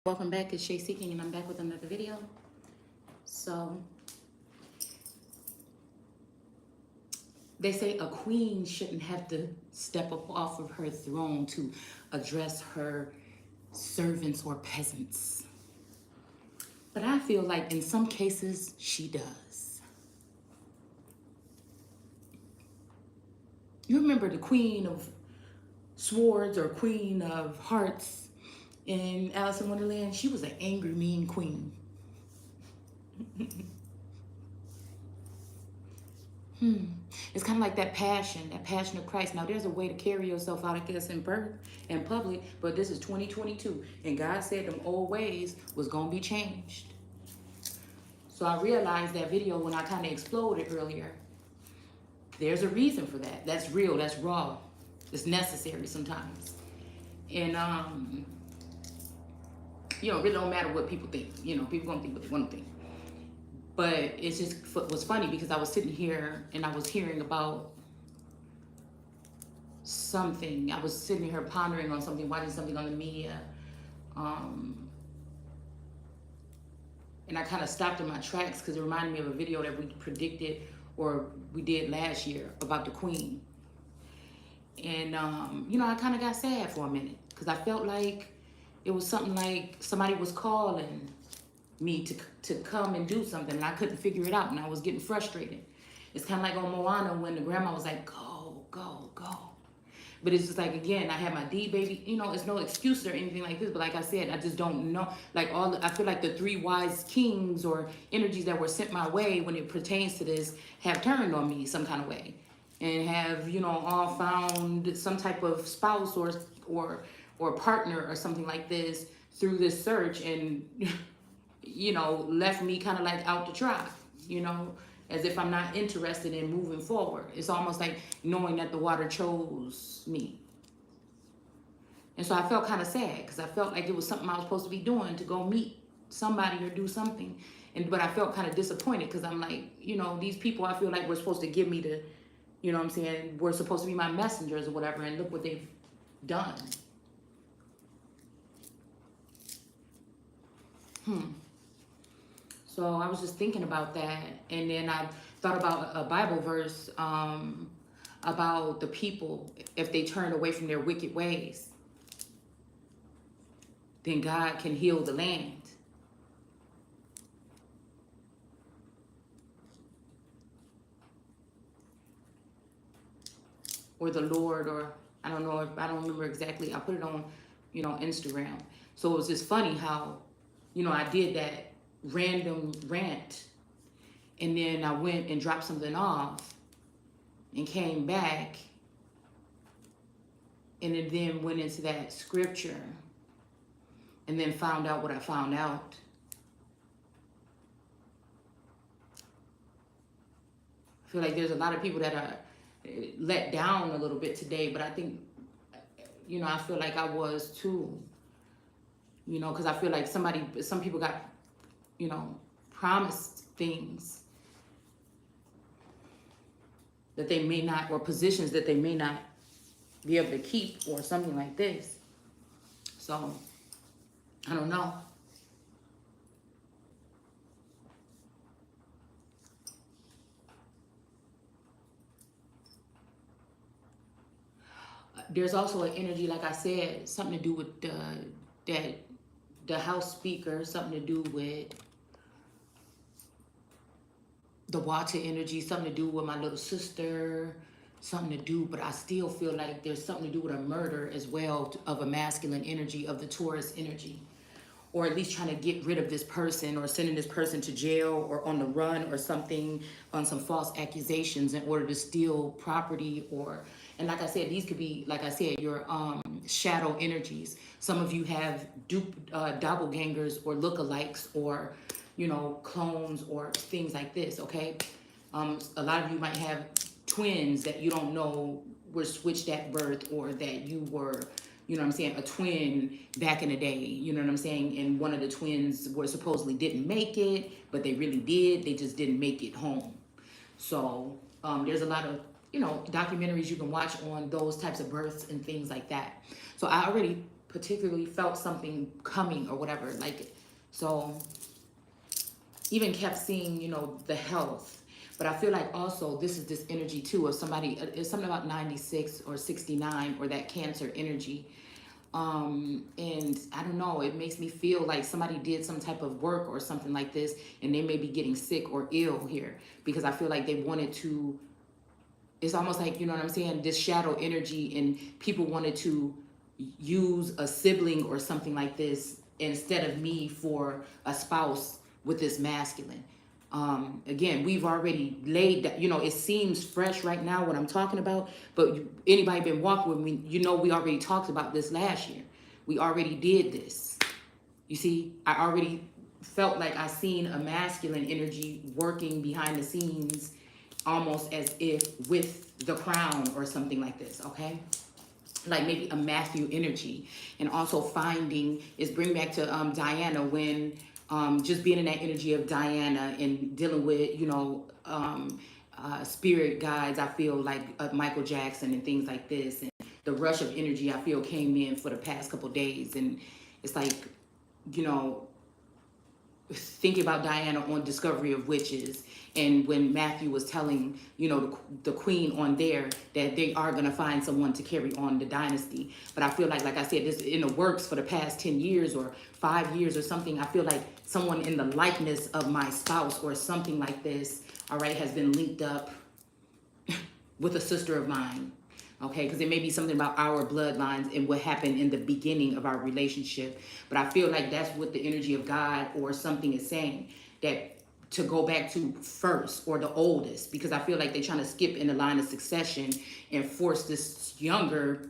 Welcome back, it's Shay Seeking, and I'm back with another video. So, they say a queen shouldn't have to step up off of her throne to address her servants or peasants. But I feel like in some cases, she does. You remember the Queen of Swords or Queen of Hearts in Alice in Wonderland? She was an angry, mean queen. It's kind of like that passion of Christ. Now, there's a way to carry yourself out, I guess, in public, but this is 2022, and God said them old ways was going to be changed. So I realized that video when I kind of exploded earlier. There's a reason for that. That's real. That's raw. It's necessary sometimes. And, it really don't matter what people think. People going to think what they want to think. But it's just was funny because I was sitting here and I was hearing about something. I was sitting here pondering on something, watching something on the media. And I kind of stopped in my tracks because it reminded me of a video that we predicted or we did last year about the Queen. And, I kind of got sad for a minute because I felt like it was something like somebody was calling me to come and do something, and I couldn't figure it out, and I was getting frustrated. It's kind of like on Moana when the grandma was like, go, go, go. But it's just like, again, I had my D baby, it's no excuse or anything like this, but like I said, I just don't know. Like I feel like the three wise kings or energies that were sent my way when it pertains to this have turned on me some kind of way and have, all found some type of spouse or partner or something like this through this search and left me kind of like out to try, as if I'm not interested in moving forward. It's almost like knowing that the water chose me. And so I felt kind of sad because I felt like it was something I was supposed to be doing, to go meet somebody or do something. But I felt kind of disappointed because I'm like, these people I feel like were supposed to give me the, we're supposed to be my messengers or whatever, and look what they've done. So I was just thinking about that, and then I thought about a Bible verse about the people, if they turn away from their wicked ways, then God can heal the land. Or the Lord, or I don't know, I don't remember exactly. I put it on, Instagram. So it was just funny how, I did that random rant, and then I went and dropped something off and came back, and it then went into that scripture and then found out what I found out. I feel like there's a lot of people that are let down a little bit today, but I think, I feel like I was too, because I feel like some people got, promised things that they may not, or positions that they may not be able to keep, or something like this. So, I don't know. There's also an energy, like I said, something to do with the House Speaker, something to do with the water energy, something to do with my little sister, something to do, but I still feel like there's something to do with a murder as well of a masculine energy, of the Taurus energy, or at least trying to get rid of this person or sending this person to jail or on the run or something, on some false accusations in order to steal property. And like I said, these could be, like I said, your shadow energies. Some of you have doppelgangers or lookalikes or, clones or things like this, okay? A lot of you might have twins that you don't know were switched at birth, or that you were, a twin back in the day, and one of the twins were supposedly didn't make it, but they really did. They just didn't make it home. So there's a lot of, documentaries you can watch on those types of births and things like that. So I already particularly felt something coming or whatever. Like, so even kept seeing, you know, the health. But I feel like also this is this energy too of somebody, it's something about 96 or 69 or that Cancer energy. And I don't know, it makes me feel like somebody did some type of work or something like this, and they may be getting sick or ill here, because I feel like they wanted to, it's almost like, you know what I'm saying, this shadow energy, and people wanted to use a sibling or something like this instead of me for a spouse with this masculine. Again, we've already laid that, you know, it seems fresh right now what I'm talking about, but anybody been walking with me, you know, we already talked about this last year. We already did this. You see, I already felt like I seen a masculine energy working behind the scenes, almost as if with the crown or something like this, okay? Like maybe a Matthew energy. And also finding is bring back to Diana, when just being in that energy of Diana and dealing with, you know, spirit guides, I feel like Michael Jackson and things like this. And the rush of energy I feel came in for the past couple days. And it's like, you know, thinking about Diana on Discovery of Witches, and when Matthew was telling, you know, the queen on there that they are going to find someone to carry on the dynasty. But I feel like I said, this in the works for the past 10 years or 5 years or something. I feel like someone in the likeness of my spouse or something like this, all right, has been linked up with a sister of mine. Okay, because it may be something about our bloodlines and what happened in the beginning of our relationship. But I feel like that's what the energy of God or something is saying, that to go back to first or the oldest, because I feel like they're trying to skip in the line of succession and force this younger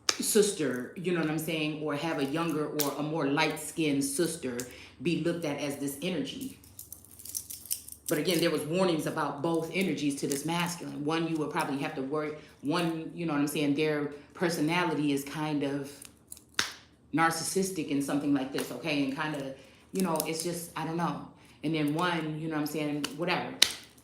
sister, you know what I'm saying, or have a younger or a more light-skinned sister be looked at as this energy. But again, there was warnings about both energies to this masculine. One, you would probably have to worry. One, you know what I'm saying, their personality is kind of narcissistic and something like this, okay? And kind of, you know, it's just, I don't know. And then one, you know what I'm saying, whatever.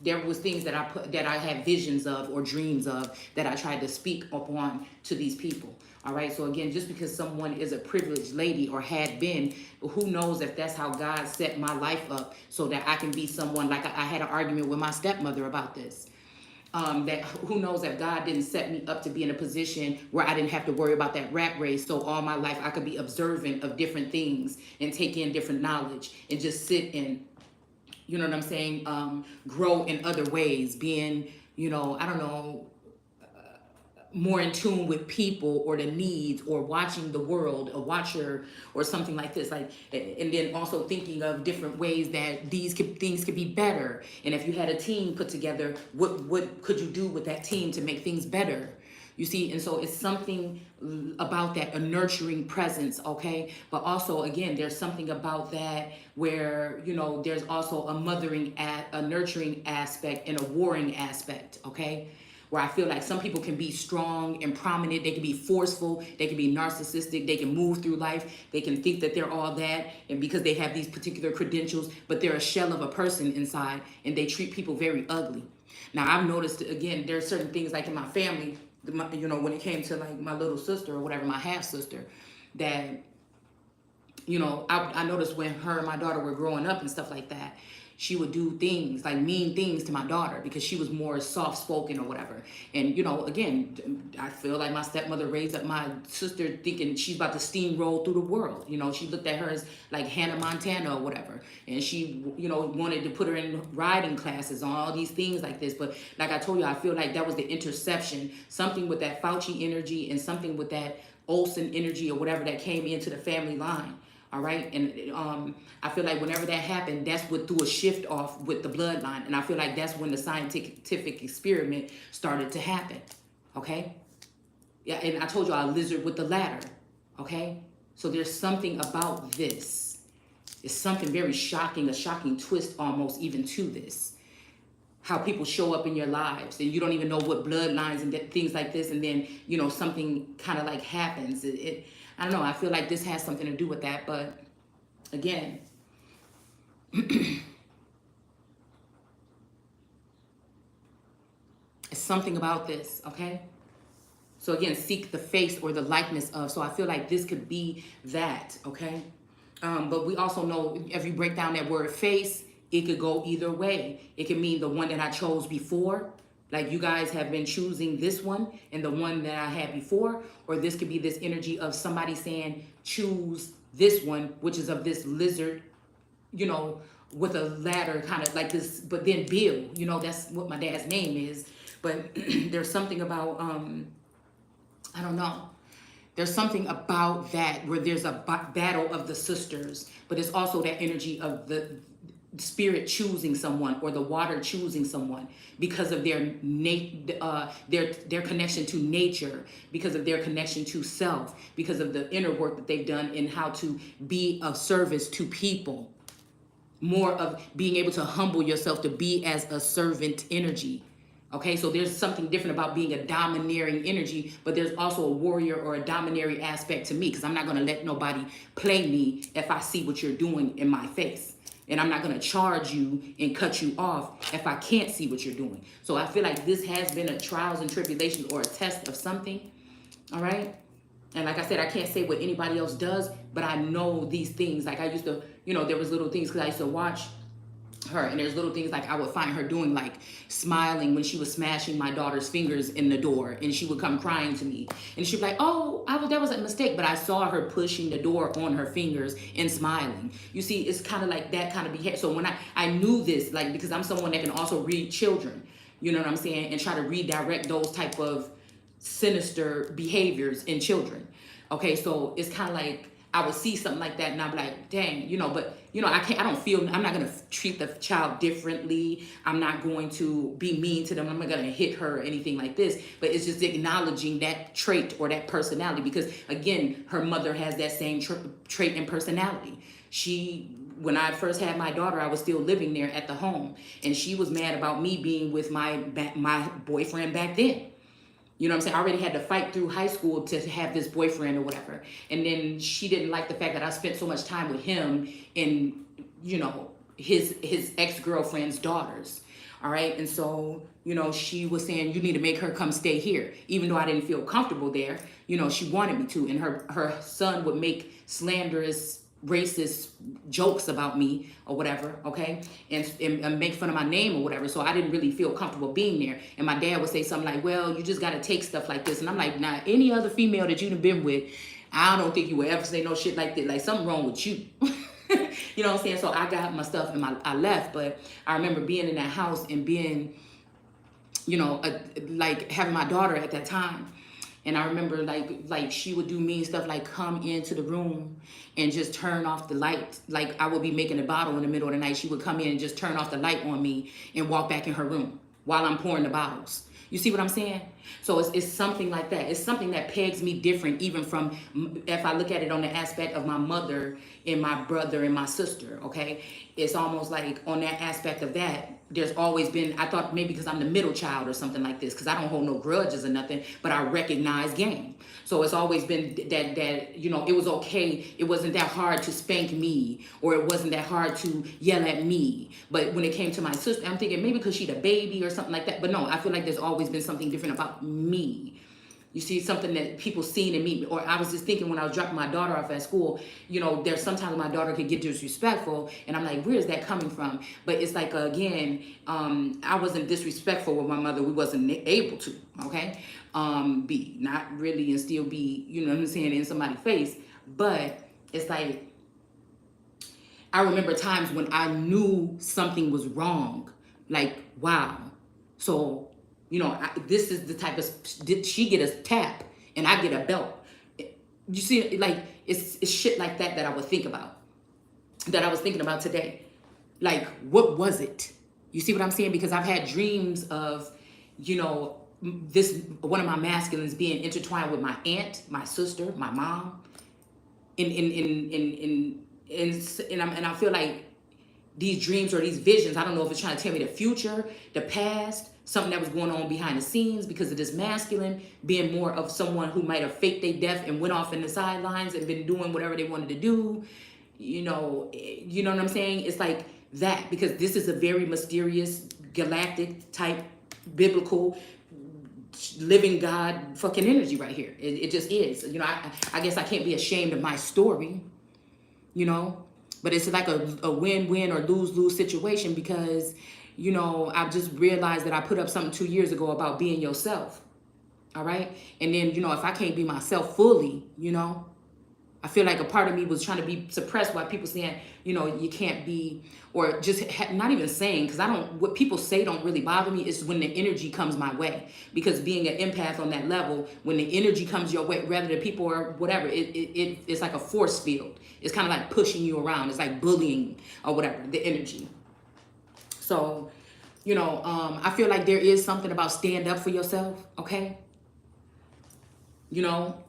There was things that I had visions of or dreams of that I tried to speak upon to these people. All right. So again, just because someone is a privileged lady or had been, who knows if that's how God set my life up so that I can be someone, like I had an argument with my stepmother about this. That who knows if God didn't set me up to be in a position where I didn't have to worry about that rat race. So all my life I could be observant of different things and take in different knowledge and just sit and, you know what I'm saying, grow in other ways, being, you know, I don't know, more in tune with people or the needs, or watching the world, a watcher or something like this. Like, and then also thinking of different ways that things could be better. And if you had a team put together, what could you do with that team to make things better? You see, and so it's something about that, a nurturing presence, okay? But also, again, there's something about that where, you know, there's also a a nurturing aspect and a warring aspect, okay? Where I feel like some people can be strong and prominent, they can be forceful, they can be narcissistic, they can move through life, they can think that they're all that, and because they have these particular credentials, but they're a shell of a person inside, and they treat people very ugly. Now, I've noticed, again, there are certain things like in my family, you know, when it came to like my little sister or whatever, my half sister, that, you know, I noticed when her and my daughter were growing up and stuff like that, she would do things like mean things to my daughter because she was more soft spoken or whatever. And, you know, again, I feel like my stepmother raised up my sister thinking she's about to steamroll through the world. You know, she looked at her as like Hannah Montana or whatever. And she, you know, wanted to put her in riding classes on all these things like this. But like I told you, I feel like that was the interception, something with that Fauci energy and something with that Olsen energy or whatever that came into the family line. All right. And I feel like whenever that happened, that's what threw a shift off with the bloodline. And I feel like that's when the scientific experiment started to happen. Okay. Yeah. And I told you I lizard with the ladder. Okay. So there's something about this. It's something very shocking, a shocking twist almost even to this. How people show up in your lives and you don't even know what bloodlines and things like this. And then, you know, something kind of like happens. I don't know. I feel like this has something to do with that. But again, it's something about this, okay? So again, seek the face or the likeness of. So I feel like this could be that, okay? But we also know if you break down that word face, it could go either way. It could mean the one that I chose before, like you guys have been choosing this one and the one that I had before, or this could be this energy of somebody saying, choose this one, which is of this lizard, you know, with a ladder kind of like this, but then Bill, you know, that's what my dad's name is. But there's something about, I don't know. There's something about that where there's a battle of the sisters, but it's also that energy of the spirit choosing someone or the water choosing someone because of their their connection to nature, because of their connection to self, because of the inner work that they've done in how to be of service to people. More of being able to humble yourself to be as a servant energy. Okay, so there's something different about being a domineering energy, but there's also a warrior or a domineering aspect to me, because I'm not going to let nobody play me if I see what you're doing in my face. And I'm not going to charge you and cut you off if I can't see what you're doing. So I feel like this has been a trials and tribulations or a test of something. All right. And like I said, I can't say what anybody else does, but I know these things. Like I used to, you know, there was little things because I used to watch her, and there's little things like I would find her doing, like smiling when she was smashing my daughter's fingers in the door, and she would come crying to me, and she'd be like, oh, that was a mistake, but I saw her pushing the door on her fingers and smiling. You see, it's kind of like that kind of behavior. So when I knew this, like, because I'm someone that can also read children, you know what I'm saying, and try to redirect those type of sinister behaviors in children. Okay, so it's kind of like I would see something like that and I'd be like, dang, you know, but you know, I'm not going to treat the child differently. I'm not going to be mean to them. I'm not going to hit her or anything like this, but it's just acknowledging that trait or that personality, because again, her mother has that same trait and personality. When I first had my daughter, I was still living there at the home, and she was mad about me being with my boyfriend back then. You know what I'm saying? I already had to fight through high school to have this boyfriend or whatever. And then she didn't like the fact that I spent so much time with him and, you know, his ex-girlfriend's daughters. All right. And so, you know, she was saying, you need to make her come stay here. Even though I didn't feel comfortable there, you know, she wanted me to. And her son would make slanderous, racist jokes about me or whatever, okay, and make fun of my name or whatever. So I didn't really feel comfortable being there. And my dad would say something like, well, you just got to take stuff like this. And I'm like, nah, any other female that you've been with, I don't think you would ever say no shit like that. Like, something wrong with you. You know what I'm saying? So I got my stuff and I left. But I remember being in that house and being, you know, like having my daughter at that time. And I remember like she would do mean stuff like come into the room and just turn off the light. Like I would be making a bottle in the middle of the night. She would come in and just turn off the light on me and walk back in her room while I'm pouring the bottles. You see what I'm saying? So it's something like that. It's something that pegs me different, even from if I look at it on the aspect of my mother and my brother and my sister, okay? It's almost like on that aspect of that, there's always been, I thought maybe because I'm the middle child or something like this, because I don't hold no grudges or nothing, but I recognize game. So it's always been that, you know, it was okay. It wasn't that hard to spank me, or it wasn't that hard to yell at me. But when it came to my sister, I'm thinking maybe because she's a baby or something like that. But no, I feel like there's always been something different about me. You see, something that people seen in me. Or I was just thinking when I was dropping my daughter off at school, you know, there's sometimes my daughter could get disrespectful, and I'm like, where is that coming from? But it's like, again, I wasn't disrespectful with my mother. We wasn't able to, okay? Be not really, and still be, you know what I'm saying, in somebody's face. But it's like, I remember times when I knew something was wrong. Like, wow. So, you know, this is the type of, did she get a tap and I get a belt? You see, like, it's shit like that I would think about, that I was thinking about today. Like, what was it? You see what I'm saying? Because I've had dreams of, you know, one of my masculines being intertwined with my aunt, my sister, my mom, and I feel like these dreams or these visions, I don't know if it's trying to tell me the future, the past, something that was going on behind the scenes because of this masculine being more of someone who might have faked their death and went off in the sidelines and been doing whatever they wanted to do. You know what I'm saying? It's like that, because this is a very mysterious, galactic type, biblical living God fucking energy right here. It just is. You know, I guess I can't be ashamed of my story, you know, but it's like a win-win or lose-lose situation because, you know, I've just realized that I put up something 2 years ago about being yourself. All right. And then, you know, if I can't be myself fully, you know, I feel like a part of me was trying to be suppressed by people saying, you know, you can't be, or just not even saying, because I don't, what people say don't really bother me. It's when the energy comes my way. Because being an empath on that level, when the energy comes your way, rather than people or whatever, it's like a force field. It's kind of like pushing you around. It's like bullying or whatever, the energy. So, you know, I feel like there is something about stand up for yourself, okay? You know,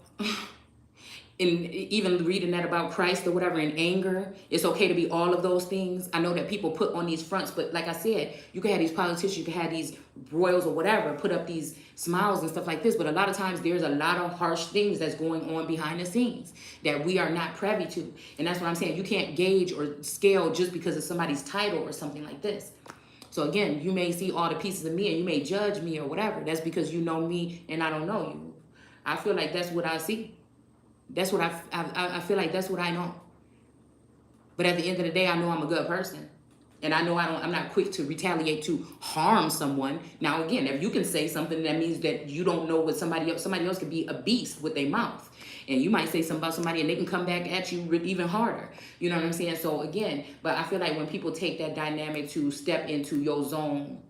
and even reading that about Christ or whatever in anger, it's okay to be all of those things. I know that people put on these fronts, but like I said, you can have these politicians, you can have these royals or whatever, put up these smiles and stuff like this. But a lot of times there's a lot of harsh things that's going on behind the scenes that we are not privy to. And that's what I'm saying. You can't gauge or scale just because of somebody's title or something like this. So again, you may see all the pieces of me and you may judge me or whatever. That's because you know me and I don't know you. I feel like that's what I see. That's what I feel like that's what I know. But at the end of the day, I know I'm a good person. And I know I'm not quick to retaliate to harm someone. Now, again, if you can say something, that means that you don't know what somebody else could be a beast with their mouth. And you might say something about somebody and they can come back at you even harder. You know what I'm saying? So again, but I feel like when people take that dynamic to step into your zone,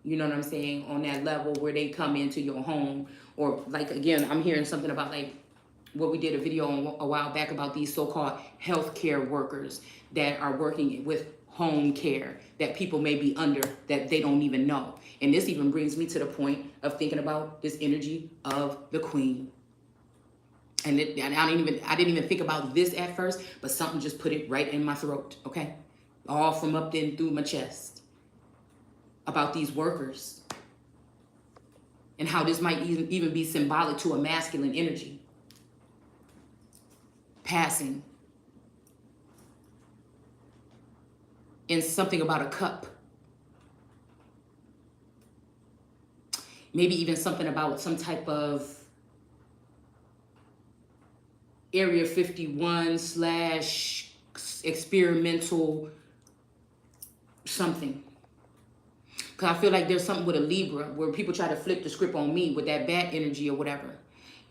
you know what I'm saying, on that level where they come into your home, or like, again, I'm hearing something about like, what we did a video on a while back about these so-called healthcare workers that are working with home care that people may be under that they don't even know. And this even brings me to the point of thinking about this energy of the queen. And I didn't even think about this at first, but something just put it right in my throat, okay? All from up then through my chest about these workers and how this might even be symbolic to a masculine energy. Passing. And something about a cup. Maybe even something about some type of Area 51 / experimental something. Because I feel like there's something with a Libra where people try to flip the script on me with that bad energy or whatever.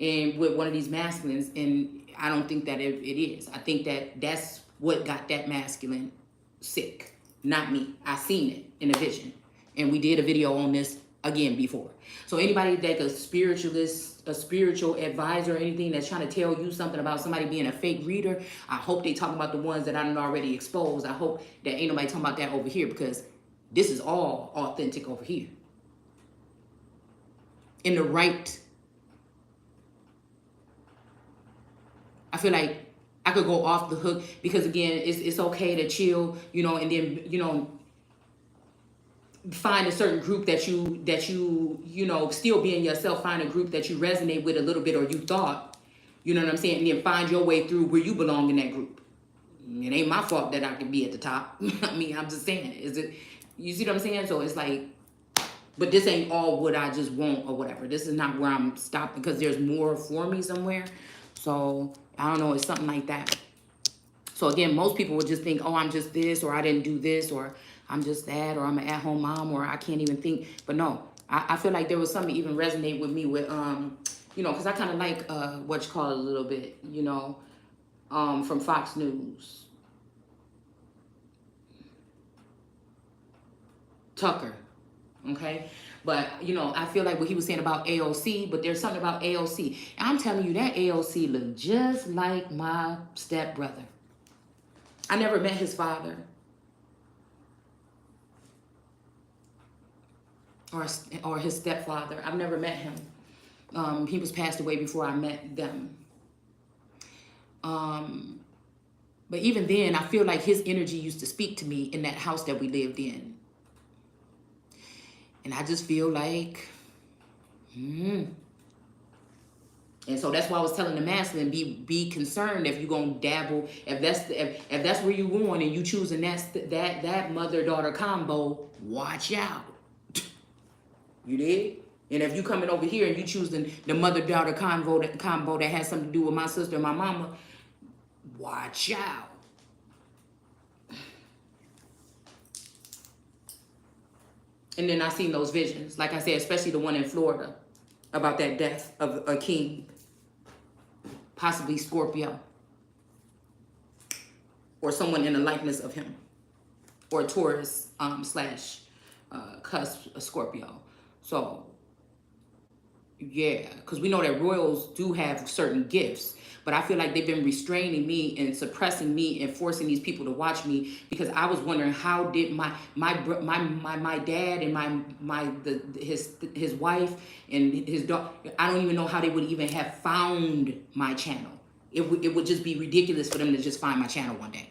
And with one of these masculines, and I don't think that it is. I think that that's what got that masculine sick, not me. I seen it in a vision. And we did a video on this again before. So anybody that's a spiritualist, a spiritual advisor, or anything that's trying to tell you something about somebody being a fake reader, I hope they talking about the ones that I done already exposed. I hope that ain't nobody talking about that over here, because this is all authentic over here. In the right. I feel like I could go off the hook because, again, it's okay to chill, you know, and then, you know, find a certain group that you know, still being yourself, find a group that you resonate with a little bit, or you thought, you know what I'm saying, and then find your way through where you belong in that group. It ain't my fault that I can be at the top. I mean, I'm just saying, you see what I'm saying? So it's like, but this ain't all what I just want or whatever. This is not where I'm stopping, because there's more for me somewhere. So I don't know, it's something like that. So again, most people would just think, oh, I'm just this, or I didn't do this, or I'm just that, or I'm an at-home mom, or I can't even think. But no, I feel like there was something even resonate with me with, you know, because I kind of like what you call it a little bit, you know, from Fox News. Tucker, okay? But, you know, I feel like what he was saying about AOC, but there's something about AOC. And I'm telling you, that AOC looked just like my stepbrother. I never met his father. Or his stepfather. I've never met him. He was passed away before I met them. But even then, I feel like his energy used to speak to me in that house that we lived in. And I just feel like, And so that's why I was telling the masculine, be concerned if you're gonna dabble, if that's where you're going and you choosing that mother-daughter combo, watch out. You did? And if you coming over here and you choosing the mother-daughter combo that has something to do with my sister and my mama, watch out. And then I seen those visions, like I said, especially the one in Florida about that death of a king, possibly Scorpio, or someone in the likeness of him, or Taurus slash cusp Scorpio. So yeah, because we know that royals do have certain gifts, but I feel like they've been restraining me and suppressing me and forcing these people to watch me, because I was wondering, how did my dad and his wife and his daughter, I don't even know how they would even have found my channel. It would just be ridiculous for them to just find my channel one day.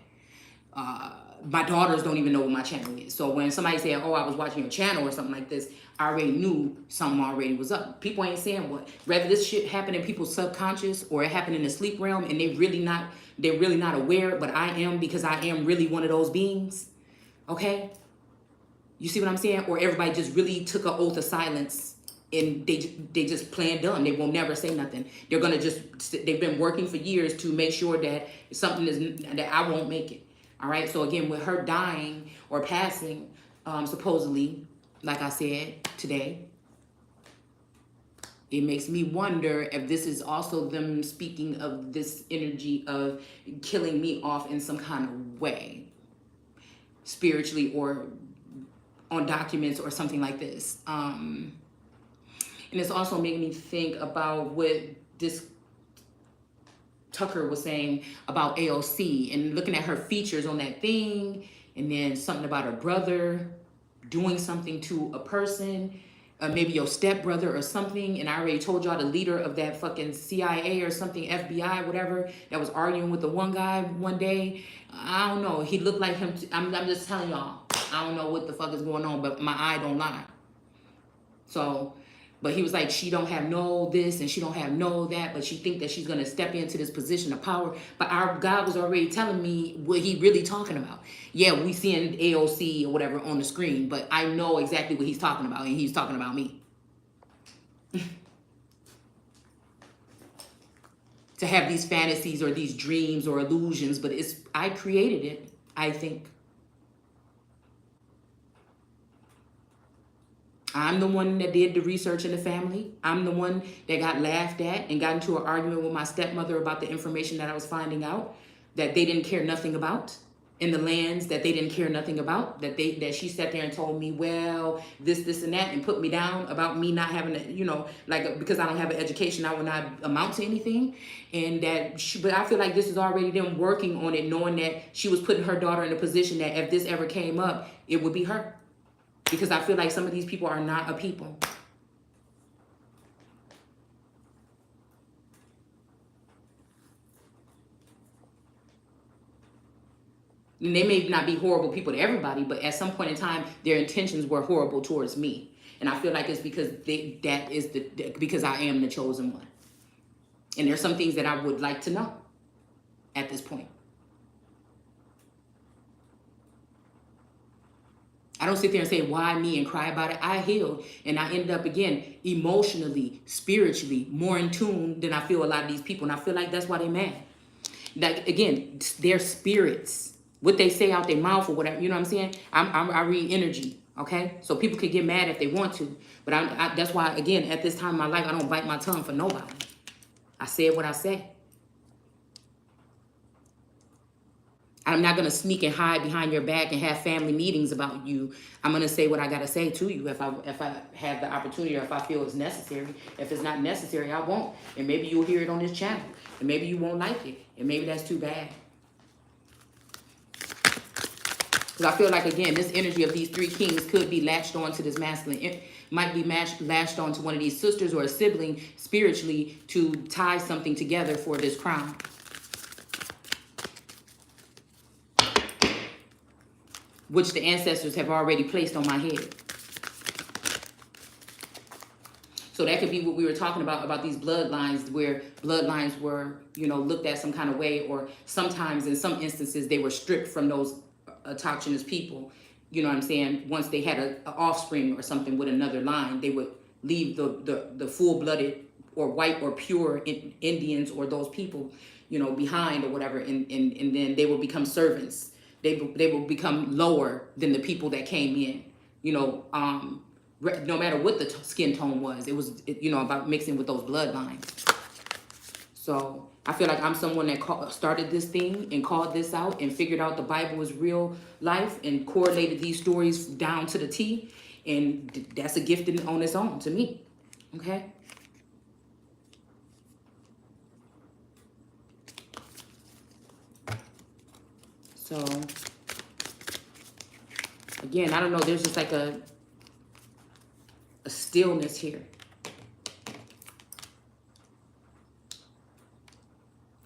My daughters don't even know what my channel is. So when somebody said, oh, I was watching your channel or something like this, I already knew something already was up. People ain't saying what. Whether this shit happened in people's subconscious or it happened in the sleep realm and they're really not aware, but I am, because I am really one of those beings. Okay? You see what I'm saying? Or everybody just really took an oath of silence and they just playing dumb. They will never say nothing. They're gonna they've been working for years to make sure that something that I won't make it. All right, so again, with her dying or passing, supposedly, like I said today, it makes me wonder if this is also them speaking of this energy of killing me off in some kind of way, spiritually or on documents or something like this. And it's also making me think about what this Tucker was saying about AOC and looking at her features on that thing, and then something about her brother doing something to a person, maybe your stepbrother or something. And I already told y'all the leader of that fucking CIA or something, FBI, whatever, that was arguing with the one guy one day. I don't know. He looked like him. I'm just telling y'all. I don't know what the fuck is going on, but my eye don't lie. So, but he was like, she don't have no this and she don't have no that, but she think that she's going to step into this position of power. But our God was already telling me what he really talking about. Yeah, we seeing AOC or whatever on the screen, but I know exactly what he's talking about, and he's talking about me. To have these fantasies or these dreams or illusions, but I created it, I think. I'm the one that did the research in the family. I'm the one that got laughed at and got into an argument with my stepmother about the information that I was finding out that they didn't care nothing about, in the lands that they didn't care nothing about, that she sat there and told me, well, this and that, and put me down about me not having because I don't have an education, I will not amount to anything. And but I feel like this is already them working on it, knowing that she was putting her daughter in a position that if this ever came up, it would be her. Because I feel like some of these people are not a people. And they may not be horrible people to everybody, but at some point in time, their intentions were horrible towards me. And I feel like it's because because I am the chosen one. And there's some things that I would like to know at this point. I don't sit there and say, why me, and cry about it. I healed, and I ended up, again, emotionally, spiritually, more in tune than I feel a lot of these people. And I feel like that's why they mad. Like, again, their spirits, what they say out their mouth or whatever, you know what I'm saying? I read energy, okay? So people can get mad if they want to. But that's why, again, at this time in my life, I don't bite my tongue for nobody. I said what I say. I'm not going to sneak and hide behind your back and have family meetings about you. I'm going to say what I got to say to you if I have the opportunity, or if I feel it's necessary. If it's not necessary, I won't. And maybe you'll hear it on this channel. And maybe you won't like it. And maybe that's too bad. Because I feel like, again, this energy of these three kings could be latched on to this masculine. It might be latched on to one of these sisters or a sibling spiritually to tie something together for this crown. Which the ancestors have already placed on my head. So that could be what we were talking about these bloodlines, where bloodlines were, looked at some kind of way, or sometimes in some instances they were stripped from those autochthonous people. You know what I'm saying? Once they had an offspring or something with another line, they would leave the full-blooded or white or pure Indians or those people, you know, behind or whatever, and then they will become servants. They will become lower than the people that came in, you know, no matter what the skin tone was. It was, you know, about mixing with those bloodlines. So I feel like I'm someone that started this thing and called this out and figured out the Bible is real life and correlated these stories down to the T. And that's a gift on its own to me. Okay? So, again, I don't know. There's just like a stillness here.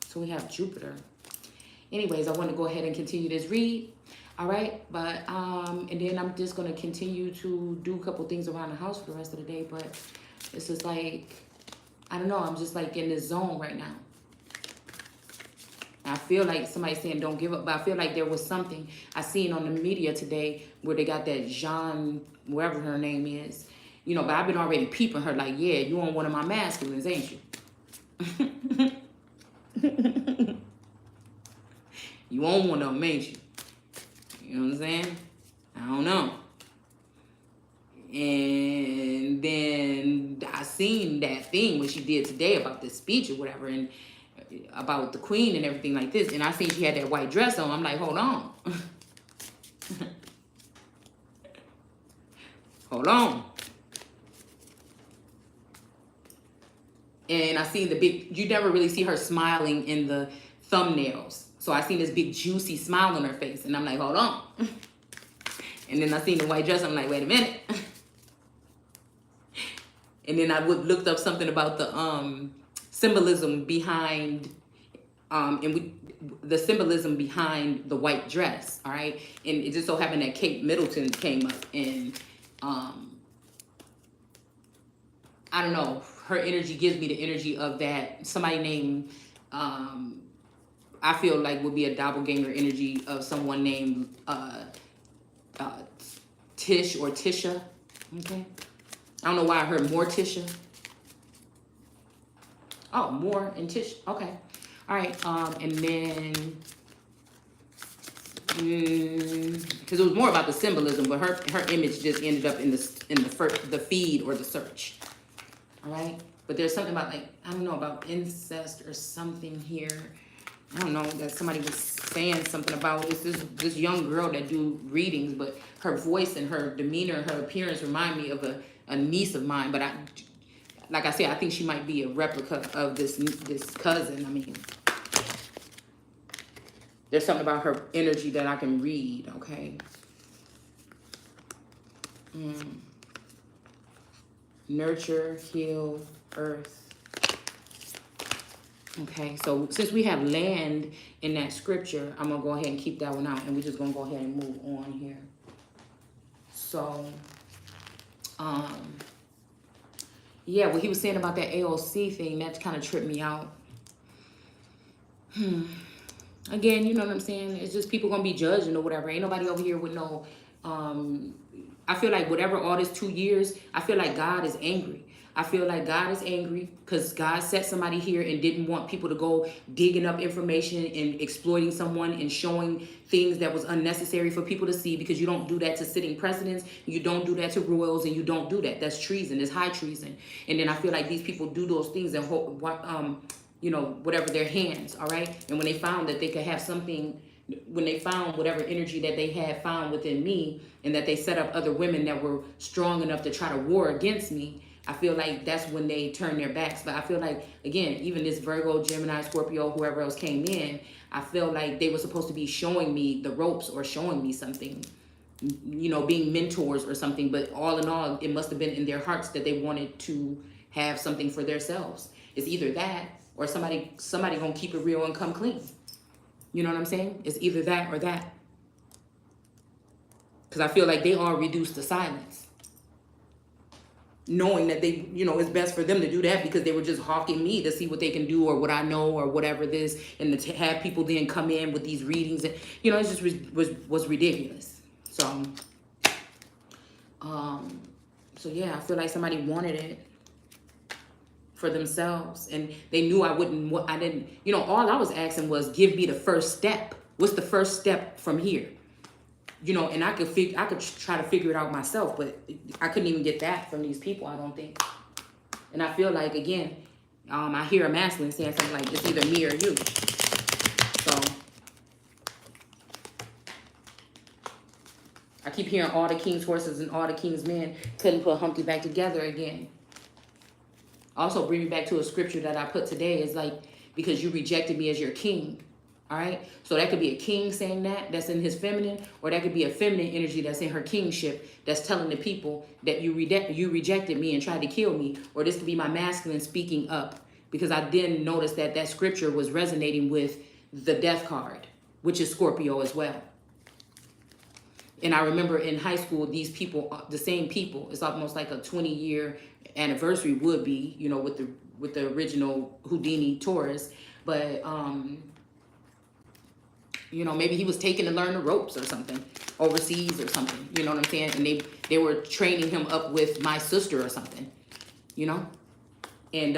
So we have Jupiter. Anyways, I want to go ahead and continue this read. All right, but and then I'm just gonna continue to do a couple things around the house for the rest of the day. But it's just like, I don't know, I'm just like in this zone right now. I feel like somebody's saying don't give up, but I feel like there was something I seen on the media today where they got that Jean, wherever her name is, you know. But I've been already peeping her like, yeah, you on one of my masculines, ain't you? You own one of them, ain't you? You know what I'm saying? I don't know. And then I seen that thing what she did today about this speech or whatever, and about the queen and everything like this. And I seen she had that white dress on. I'm like, hold on. Hold on. And I seen the big, you never really see her smiling in the thumbnails. So I seen this big juicy smile on her face, and I'm like, hold on. And then I seen the white dress. I'm like, wait a minute. And then I looked up something about the symbolism behind, the symbolism behind the white dress. All right, and it just so happened that Kate Middleton came up, and I don't know. Her energy gives me the energy of that somebody named. I feel like would be a doppelganger energy of someone named Tish or Tisha. Okay. I don't know why I heard Morticia. Oh, More and Tish. Okay. All right. And then, because it was more about the symbolism, but her image just ended up in the feed or the search. All right. But there's something about, like, I don't know, about incest or something here. I don't know, that somebody was saying something about. It's this young girl that do readings, but her voice and her demeanor, her appearance remind me of a niece of mine. But like I said, I think she might be a replica of this cousin. I mean, there's something about her energy that I can read. Okay. Nurture, heal, earth. Okay, so since we have land in that scripture, I'm going to go ahead and keep that one out. And we're just going to go ahead and move on here. So, yeah, what he was saying about that AOC thing, that kind of tripped me out. Again, you know what I'm saying? It's just people going to be judging or whatever. Ain't nobody over here with no... I feel like whatever all this 2 years, I feel like God is angry. I feel like God is angry because God set somebody here and didn't want people to go digging up information and exploiting someone and showing things that was unnecessary for people to see, because you don't do that to sitting presidents, you don't do that to royals, and you don't do that. That's treason. It's high treason. And then I feel like these people do those things and you know, whatever their hands, all right? And when they found that they could have something, when they found whatever energy that they had found within me, and that they set up other women that were strong enough to try to war against me, I feel like that's when they turn their backs. But I feel like, again, even this Virgo, Gemini, Scorpio, whoever else came in, I feel like they were supposed to be showing me the ropes or showing me something, you know, being mentors or something. But all in all, it must have been in their hearts that they wanted to have something for themselves. It's either that or somebody gonna keep it real and come clean. You know what I'm saying? It's either that or that. Because I feel like they all reduced to silence, knowing that they, you know, it's best for them to do that because they were just hawking me to see what they can do or what I know or whatever this, and to have people then come in with these readings, and, you know, it just was ridiculous. So, So yeah, I feel like somebody wanted it for themselves, and they knew I wouldn't. I didn't. You know, all I was asking was, give me the first step. What's the first step from here? You know, and I could try to figure it out myself, but I couldn't even get that from these people, I don't think. And I feel like, again, I hear a masculine saying something like, it's either me or you. So I keep hearing all the king's horses and all the king's men couldn't put Humpty back together again. Also bring me back to a scripture that I put today. Is like, because you rejected me as your king. All right. So that could be a king saying that's in his feminine, or that could be a feminine energy that's in her kingship that's telling the people that you rejected me and tried to kill me. Or this could be my masculine speaking up, because I then noticed that that scripture was resonating with the death card, which is Scorpio as well. And I remember in high school, these people, the same people, it's almost like a 20-year anniversary would be, you know, with the original Houdini Taurus. But you know, maybe he was taken to learn the ropes or something overseas or something, you know what I'm saying? And they were training him up with my sister or something, you know? And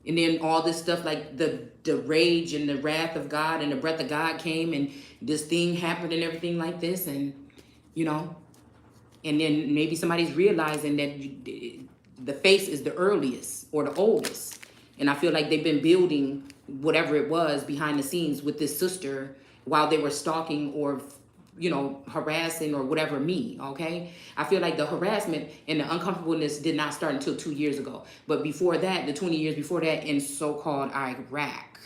and then all this stuff, like the rage and the wrath of God and the breath of God came, and this thing happened and everything like this. And, you know, and then maybe somebody's realizing that the face is the earliest or the oldest. And I feel like they've been building whatever it was behind the scenes with this sister while they were stalking or, you know, harassing or whatever me, okay? I feel like the harassment and the uncomfortableness did not start until 2 years ago. But before that, the 20 years before that, in so-called Iraq,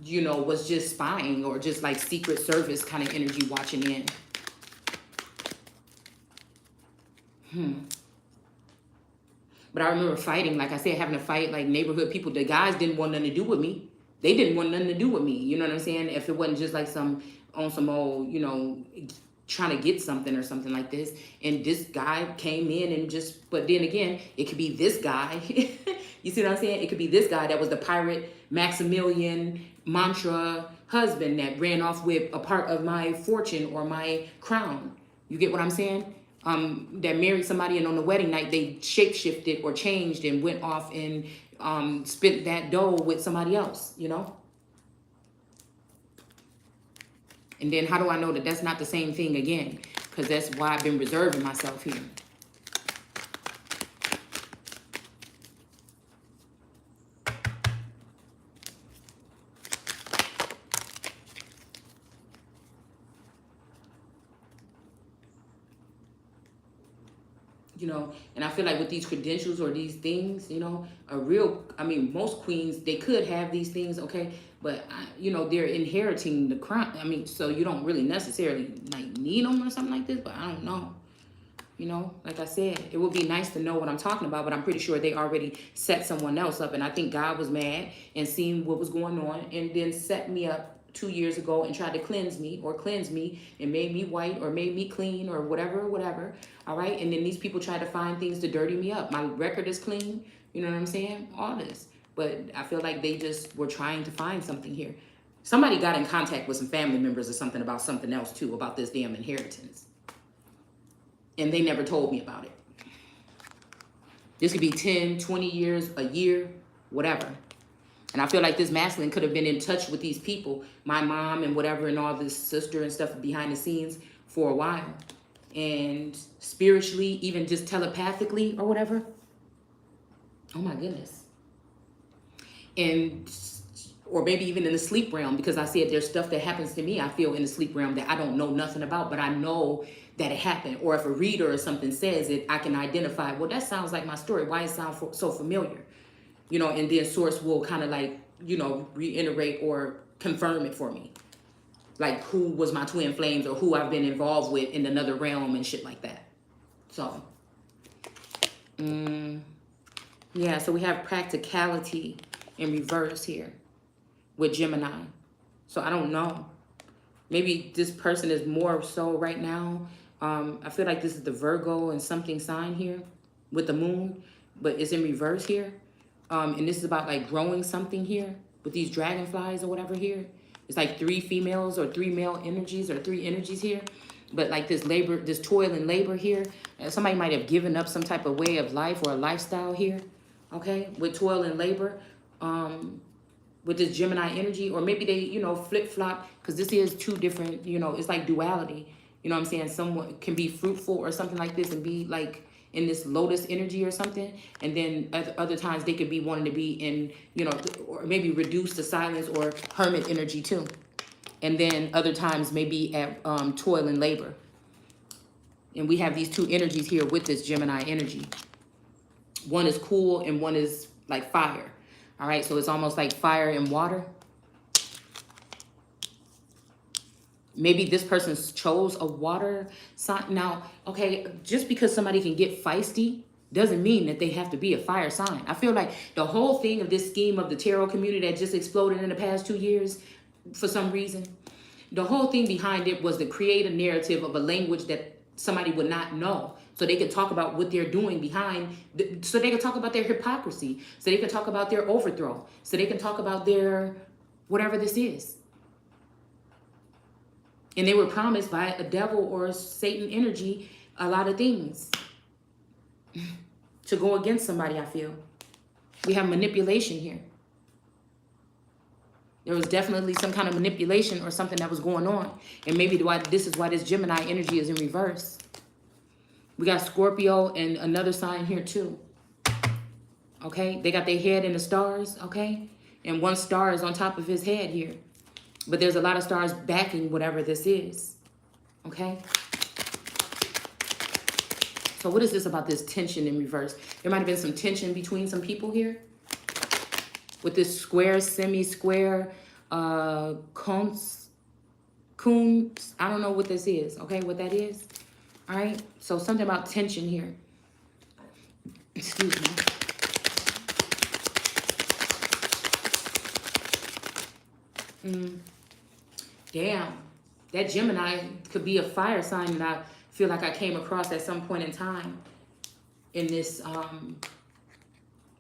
you know, was just spying or just like Secret Service kind of energy watching in. But I remember fighting, like I said, having to fight like neighborhood people. The guys didn't want nothing to do with me. They didn't want nothing to do with me. You know what I'm saying? If it wasn't just like some old, you know, trying to get something or something like this. And this guy came in and just, but then again, it could be this guy. You see what I'm saying? It could be this guy that was the pirate Maximilian Mantra husband that ran off with a part of my fortune or my crown. You get what I'm saying? That married somebody, and on the wedding night they shapeshifted or changed and went off and spent that dough with somebody else, you know? And then how do I know that that's not the same thing again? Because that's why I've been reserving myself here. You know, and I feel like with these credentials or these things, you know, most queens, they could have these things, okay, but, you know, they're inheriting the crown. I mean, so you don't really necessarily, like, need them or something like this, but I don't know. You know, like I said, it would be nice to know what I'm talking about, but I'm pretty sure they already set someone else up, and I think God was mad and seen what was going on and then set me up 2 years ago and tried to cleanse me and made me white or made me clean or whatever. All right. And then these people try to find things to dirty me up. My record is clean. You know what I'm saying? All this. But I feel like they just were trying to find something here. Somebody got in contact with some family members or something about something else too, about this damn inheritance. And they never told me about it. This could be 10, 20 years, a year, whatever. And I feel like this masculine could have been in touch with these people, my mom and whatever, and all this sister and stuff behind the scenes for a while. And spiritually, even just telepathically or whatever. Oh my goodness. And, or maybe even in the sleep realm, because I said there's stuff that happens to me, I feel in the sleep realm that I don't know nothing about, but I know that it happened. Or if a reader or something says it, I can identify, well, that sounds like my story. Why it sound so familiar? You know, and then source will kind of like, you know, reiterate or confirm it for me. Like who was my twin flames or who I've been involved with in another realm and shit like that. So, yeah, so we have practicality in reverse here with Gemini. So I don't know. Maybe this person is more so right now. I feel like this is the Virgo and something sign here with the moon, but it's in reverse here. And this is about like growing something here with these dragonflies or whatever here. It's like 3 females or 3 male energies or 3 energies here. But like this labor, this toil and labor here, somebody might have given up some type of way of life or a lifestyle here, okay, with toil and labor, with this Gemini energy, or maybe they, you know, flip-flop, because this is two different, you know, it's like duality, you know what I'm saying? Someone can be fruitful or something like this and be like in this lotus energy or something, and then other times they could be wanting to be in, you know, or maybe reduce to silence or hermit energy too. And then other times maybe at toil and labor. And we have these two energies here with this Gemini energy. One is cool and one is like fire. All right, so it's almost like fire and water. Maybe this person chose a water sign. Now, okay, just because somebody can get feisty doesn't mean that they have to be a fire sign. I feel like the whole thing of this scheme of the tarot community that just exploded in the past 2 years, for some reason, the whole thing behind it was to create a narrative of a language that somebody would not know. So they could talk about what they're doing behind, so they could talk about their hypocrisy, so they could talk about their overthrow, so they can talk about their whatever this is. And they were promised by a devil or Satan energy a lot of things to go against somebody, I feel. We have manipulation here. There was definitely some kind of manipulation or something that was going on. And maybe this is why this Gemini energy is in reverse. We got Scorpio and another sign here too. Okay, they got their head in the stars, okay? And one star is on top of his head here. But there's a lot of stars backing whatever this is, okay? So what is this about this tension in reverse? There might have been some tension between some people here. With this square, semi-square, cones, I don't know what this is, okay, what that is. All right, so something about tension here. Excuse me. Damn, that Gemini could be a fire sign that I feel like I came across at some point in time in this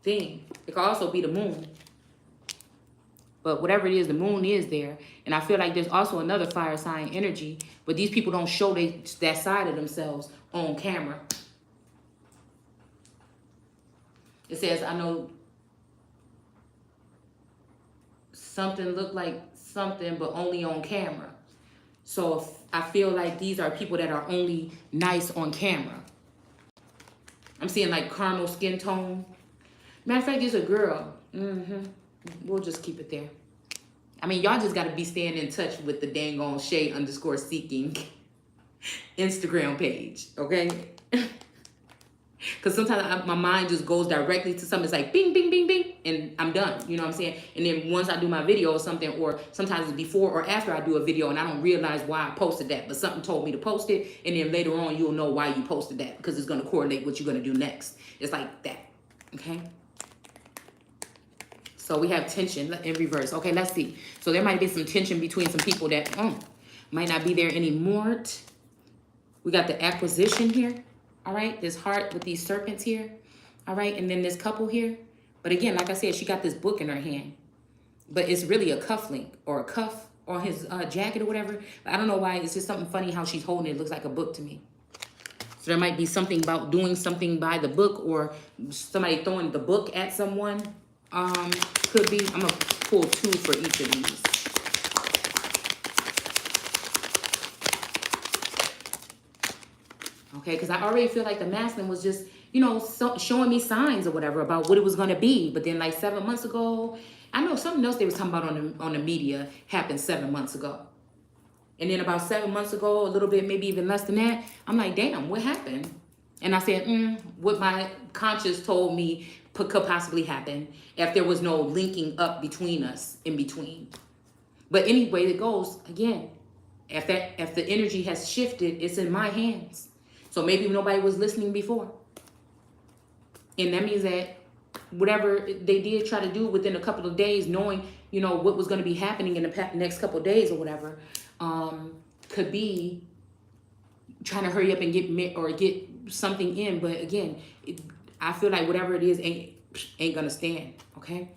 thing. It could also be the moon. But whatever it is, the moon is there. And I feel like there's also another fire sign energy, but these people don't show that side of themselves on camera. It says, I know something looked like something, but only on camera. So I feel like these are people that are only nice on camera. I'm seeing like caramel skin tone. Matter of fact, it's a girl. We'll just keep it there. I mean, y'all just got to be staying in touch with the dang on Shay_seeking Instagram page, okay? Because sometimes my mind just goes directly to something. It's like bing, bing, bing, bing, and I'm done. You know what I'm saying? And then once I do my video or something, or sometimes it's before or after I do a video and I don't realize why I posted that, but something told me to post it, and then later on you'll know why you posted that, because it's going to correlate what you're going to do next. It's like that, okay? So we have tension in reverse. Okay, let's see. So there might be some tension between some people that might not be there anymore. We got the acquisition here. All right, this heart with these serpents here. All right, and then this couple here. But again, like I said, she got this book in her hand. But it's really a cufflink or a cuff on his jacket or whatever. But I don't know why. It's just something funny how she's holding it. It looks like a book to me. So there might be something about doing something by the book, or somebody throwing the book at someone. Could be. I'm going to pull 2 for each of these. Okay, because I already feel like the masculine was just, you know, showing me signs or whatever about what it was going to be. But then like 7 months ago, I know something else they was talking about on the media happened 7 months ago. And then about 7 months ago, a little bit, maybe even less than that, I'm like, damn, what happened? And I said, what my conscience told me could possibly happen if there was no linking up between us in between. But anyway, it goes, again, if the energy has shifted, it's in my hands. So maybe nobody was listening before. And that means that whatever they did try to do within a couple of days, knowing, you know, what was going to be happening in the next couple of days or whatever, could be trying to hurry up and get something in. But again, I feel like whatever it is ain't gonna stand, okay?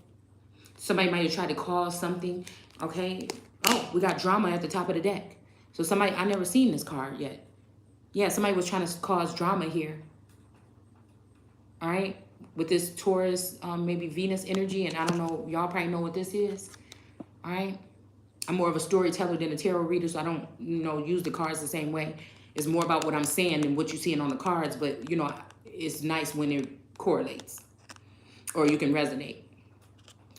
Somebody might have tried to cause something, okay? Oh, we got drama at the top of the deck. So somebody, I never seen this card yet. Yeah, somebody was trying to cause drama here. All right, with this Taurus, maybe Venus energy, and I don't know, y'all probably know what this is. All right, I'm more of a storyteller than a tarot reader, so I don't, use the cards the same way. It's more about what I'm saying than what you're seeing on the cards, but, it's nice when it correlates or you can resonate.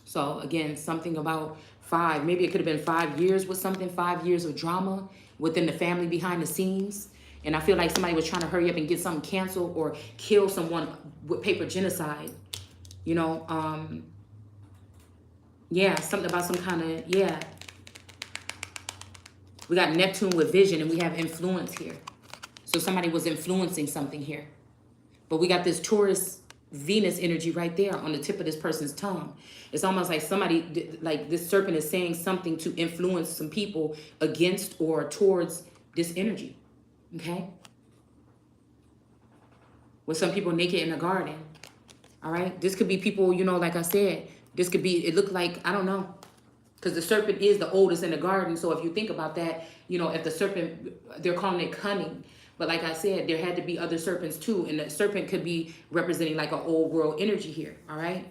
So, again, something about 5. Maybe it could have been 5 years with something, 5 years of drama within the family behind the scenes. And I feel like somebody was trying to hurry up and get something canceled or kill someone with paper genocide. Yeah, something about some kind of, yeah. We got Neptune with vision and we have influence here. So somebody was influencing something here. But we got this Taurus Venus energy right there on the tip of this person's tongue. It's almost like somebody, like this serpent is saying something to influence some people against or towards this energy. Okay? With some people naked in a garden. All right? This could be people, like I said, this could be, it looked like, I don't know. Because the serpent is the oldest in the garden. So if you think about that, if the serpent, they're calling it cunning. But like I said, there had to be other serpents too. And the serpent could be representing like an old world energy here. All right?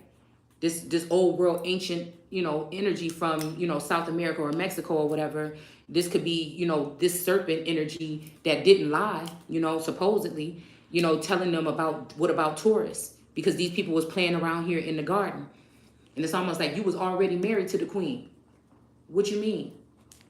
This old world ancient, energy from, South America or Mexico or whatever. This could be, this serpent energy that didn't lie, supposedly, telling them what about Taurus? Because these people was playing around here in the garden. And it's almost like you was already married to the queen. What you mean?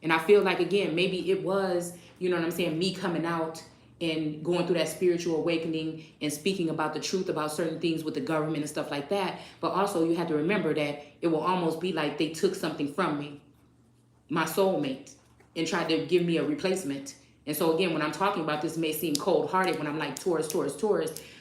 And I feel like, again, maybe it was, me coming out and going through that spiritual awakening and speaking about the truth about certain things with the government and stuff like that. But also you have to remember that it will almost be like they took something from me, my soulmate, and tried to give me a replacement. And so again, when I'm talking about this, it may seem cold-hearted when I'm like Taurus,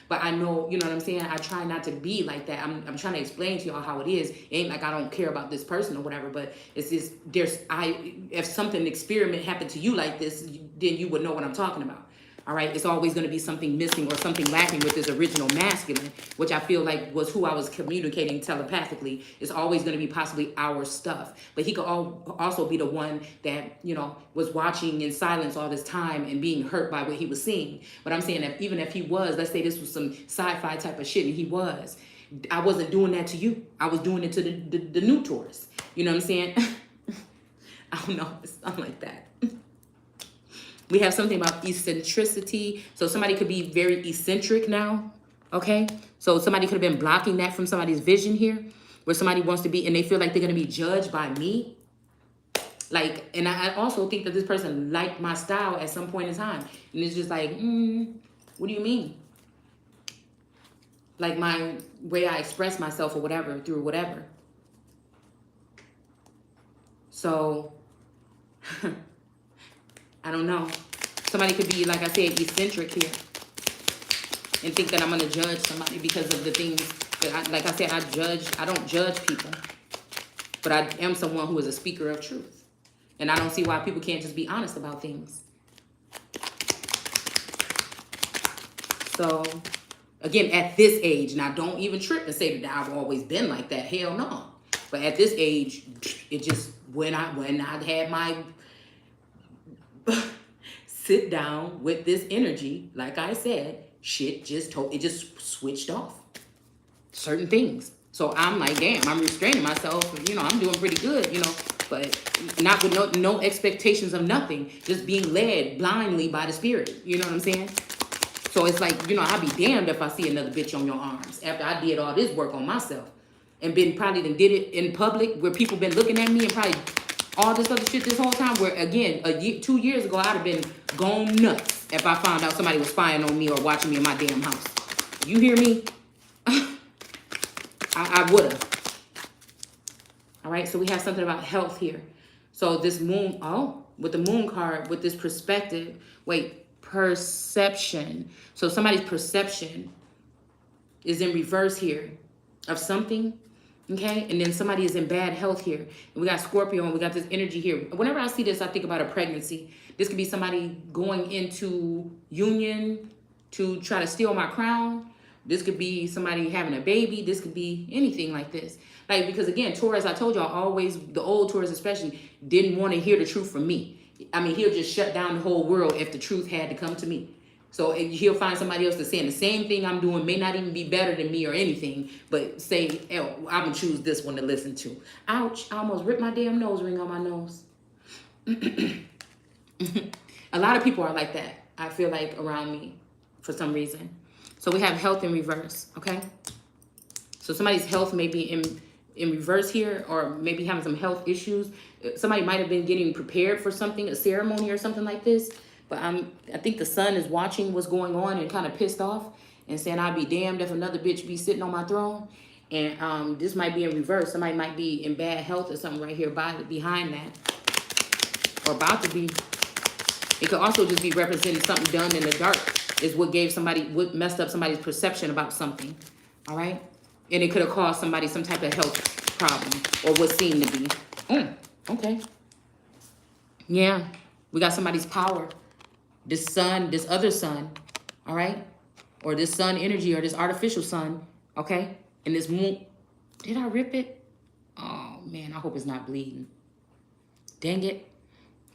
but I know, I try not to be like that. I'm trying to explain to y'all how it is. It ain't like I don't care about this person or whatever, but it's just, if something experiment happened to you like this, then you would know what I'm talking about. All right, it's always going to be something missing or something lacking with this original masculine, which I feel like was who I was communicating telepathically. It's always going to be possibly our stuff. But he could also be the one that, was watching in silence all this time and being hurt by what he was seeing. But I'm saying that even if he was, let's say this was some sci-fi type of shit, and he was, I wasn't doing that to you. I was doing it to the new Taurus. You know what I'm saying? I don't know. It's something like that. We have something about eccentricity. So somebody could be very eccentric now, okay? So somebody could have been blocking that from somebody's vision here, where somebody wants to be, and they feel like they're going to be judged by me. Like, and I also think that this person liked my style at some point in time. And it's just like, what do you mean? Like my way I express myself or whatever, through whatever. So... I don't know. Somebody could be, like I said, eccentric here and think that I'm going to judge somebody because of the things that, like I said, I don't judge people. But I am someone who is a speaker of truth. And I don't see why people can't just be honest about things. So, again, at this age, now don't even trip and say that I've always been like that. Hell no. But at this age, it just, when I had my... sit down with this energy, like I said, shit just switched off certain things. So I'm like, damn, I'm restraining myself. I'm doing pretty good, but not with no expectations of nothing, just being led blindly by the spirit. You know what I'm saying? So it's like, I'll be damned if I see another bitch on your arms after I did all this work on myself and probably did it in public where people been looking at me and probably all this other shit this whole time, where, again, 2 years ago, I'd have been gone nuts if I found out somebody was spying on me or watching me in my damn house. You hear me? I would have. All right, so we have something about health here. So this moon, with the moon card, with this perspective, perception. So somebody's perception is in reverse here of something. Okay, and then somebody is in bad health here. And we got Scorpio and we got this energy here. Whenever I see this, I think about a pregnancy. This could be somebody going into union to try to steal my crown. This could be somebody having a baby. This could be anything like this. Like, because again, Taurus, I told y'all always, the old Taurus especially, didn't want to hear the truth from me. I mean, he'll just shut down the whole world if the truth had to come to me. So he'll find somebody else that's saying the same thing I'm doing, may not even be better than me or anything, but say, oh, I'm going to choose this one to listen to. Ouch, I almost ripped my damn nose ring on my nose. A lot of people are like that, I feel like, around me for some reason. So we have health in reverse, okay? So somebody's health may be in reverse here, or maybe having some health issues. Somebody might have been getting prepared for something, a ceremony or something like this. But I think the sun is watching what's going on and kind of pissed off and saying, I'd be damned if another bitch be sitting on my throne. And this might be in reverse. Somebody might be in bad health or something right here behind that. Or about to be. It could also just be representing something done in the dark is what messed up somebody's perception about something. All right? And it could have caused somebody some type of health problem or what seemed to be. Okay. Yeah. We got somebody's power. This sun, this other sun, all right? Or this sun energy or this artificial sun, okay? And this moon. Did I rip it? Oh, man, I hope it's not bleeding. Dang it.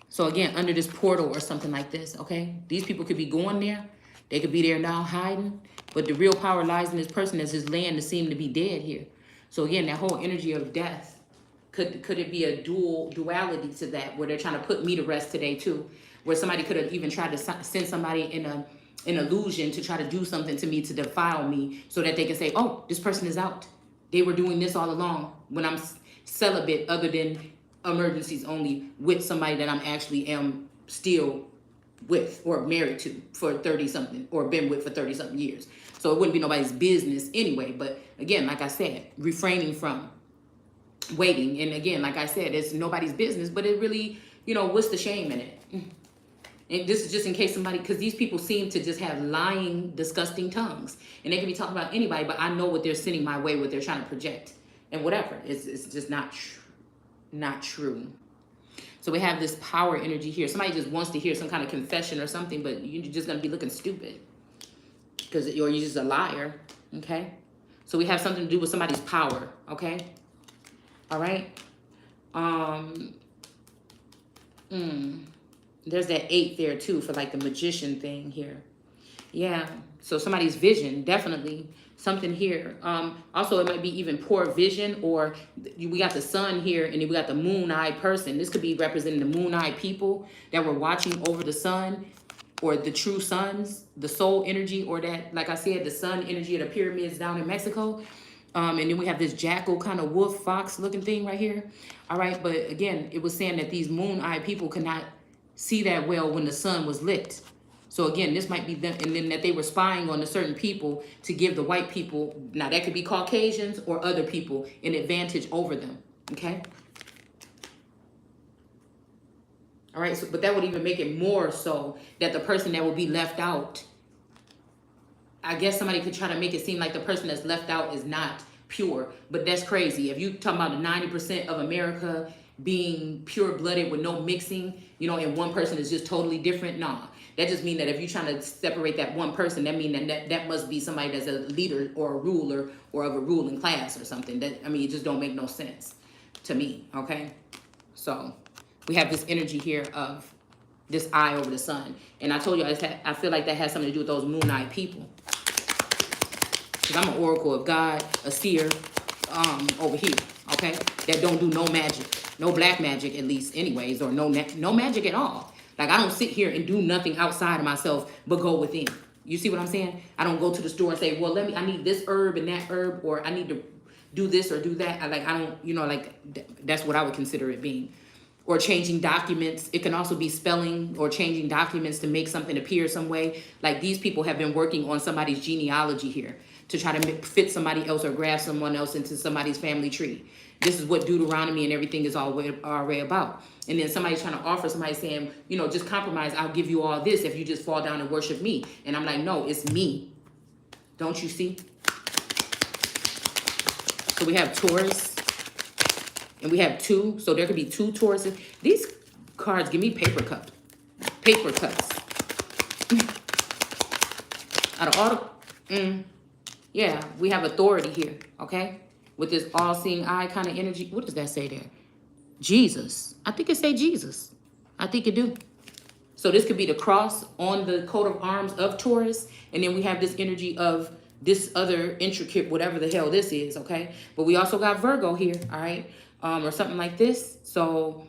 So, again, under this portal or something like this, okay? These people could be going there. They could be there now hiding. But the real power lies in this person as his land to seem to be dead here. So, again, that whole energy of death. Could it be a duality to that where they're trying to put me to rest today, too? Where somebody could have even tried to send somebody in an illusion to try to do something to me to defile me so that they can say, oh, this person is out. They were doing this all along when I'm celibate other than emergencies only with somebody that I'm actually am still with or married to for 30-something or been with for 30-something years. So it wouldn't be nobody's business anyway. But again, like I said, refraining from waiting. And again, like I said, it's nobody's business, but it really, what's the shame in it? And this is just in case somebody, because these people seem to just have lying, disgusting tongues. And they can be talking about anybody, but I know what they're sending my way, what they're trying to project. And whatever. It's just not true. So we have this power energy here. Somebody just wants to hear some kind of confession or something, but you're just going to be looking stupid. Or you're just a liar. Okay? So we have something to do with somebody's power. Okay? All right? There's that 8 there too for like the magician thing here. Yeah. So somebody's vision, definitely something here. Also, it might be even poor vision, or we got the sun here and then we got the moon-eyed person. This could be representing the moon-eyed people that were watching over the sun, or the true suns, the soul energy, or that, like I said, the sun energy of the pyramids down in Mexico. And then we have this jackal kind of wolf fox looking thing right here. All right. But again, it was saying that these moon-eyed people could not see that well when the sun was lit. So again, this might be them, and then that they were spying on the certain people to give the white people, now that could be Caucasians or other people, an advantage over them. Okay. All right. So, but that would even make it more so that the person that will be left out, I guess somebody could try to make it seem like the person that's left out is not pure, but that's crazy. If you talking about the 90% of America being pure-blooded with no mixing, and one person is just totally different, nah. That just means that if you're trying to separate that one person, that means that must be somebody that's a leader or a ruler or of a ruling class or something. It just don't make no sense to me, okay? So we have this energy here of this eye over the sun. And I told you, I feel like that has something to do with those moon-eyed people. Because I'm an oracle of God, a seer, over here, okay? That don't do no magic. No black magic, at least, anyways, or no magic at all. Like, I don't sit here and do nothing outside of myself but go within. You see what I'm saying? I don't go to the store and say, well, I need this herb and that herb, or I need to do this or do that. That's what I would consider it being. Or changing documents. It can also be spelling or changing documents to make something appear some way. Like, these people have been working on somebody's genealogy here to try to fit somebody else or graft someone else into somebody's family tree. This is what Deuteronomy and everything is already about. And then somebody's trying to offer somebody saying, just compromise. I'll give you all this if you just fall down and worship me. And I'm like, no, it's me. Don't you see? So we have Taurus. And we have 2. So there could be 2 Tauruses. These cards give me paper cuts. Out of all the... yeah, we have authority here, okay? With this all-seeing eye kind of energy. What does that say there? Jesus. I think it say Jesus. I think it do. So this could be the cross on the coat of arms of Taurus. And then we have this energy of this other intricate, whatever the hell this is, okay? But we also got Virgo here, all right? Or something like this. So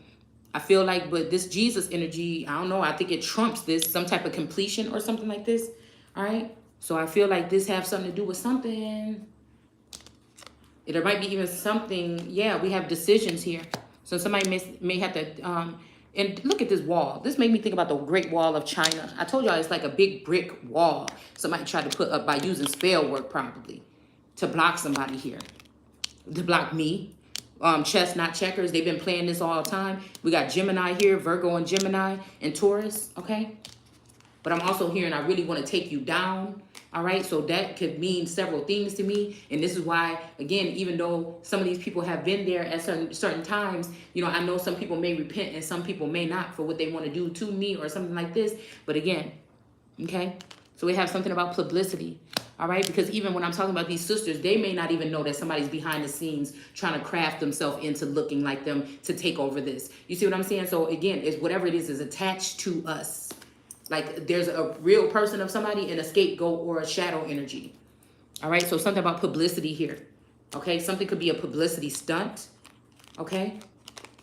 I feel like, but this Jesus energy, I don't know, I think it trumps this, some type of completion or something like this, all right? So I feel like this has something to do with something. There might be even something, yeah, we have decisions here. So somebody may have to, and look at this wall. This made me think about the Great Wall of China. I told y'all it's like a big brick wall somebody tried to put up by using spell work probably to block somebody here, to block me. Chess, not checkers. They've been playing this all the time. We got Gemini here, Virgo and Gemini and Taurus, okay? But I'm also hearing I really want to take you down. All right, so that could mean several things to me. And this is why, again, even though some of these people have been there at certain times, you know, I know some people may repent and some people may not for what they want to do to me or something like this. But again, okay, so we have something about publicity. All right, because even when I'm talking about these sisters, they may not even know that somebody's behind the scenes trying to craft themselves into looking like them to take over this. You see what I'm saying? So again, it's whatever it is attached to us. Like there's a real person of somebody and a scapegoat or a shadow energy. All right, so something about publicity here. Okay, something could be a publicity stunt. Okay,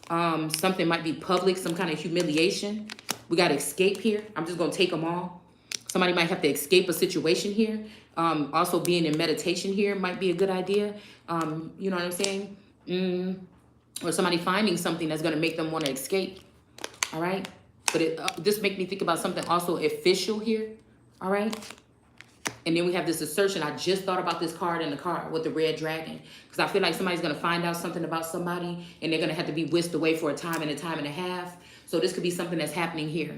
something might be public, some kind of humiliation. We got escape here. I'm just gonna take them all. Somebody might have to escape a situation here. Also being in meditation here might be a good idea. You know what I'm saying? Or somebody finding something that's gonna make them want to escape. All right. But this make me think about something also official here, all right? And then we have this assertion. I just thought about this card in the card with the red dragon. Because I feel like somebody's going to find out something about somebody and they're going to have to be whisked away for a time and a half. So this could be something that's happening here.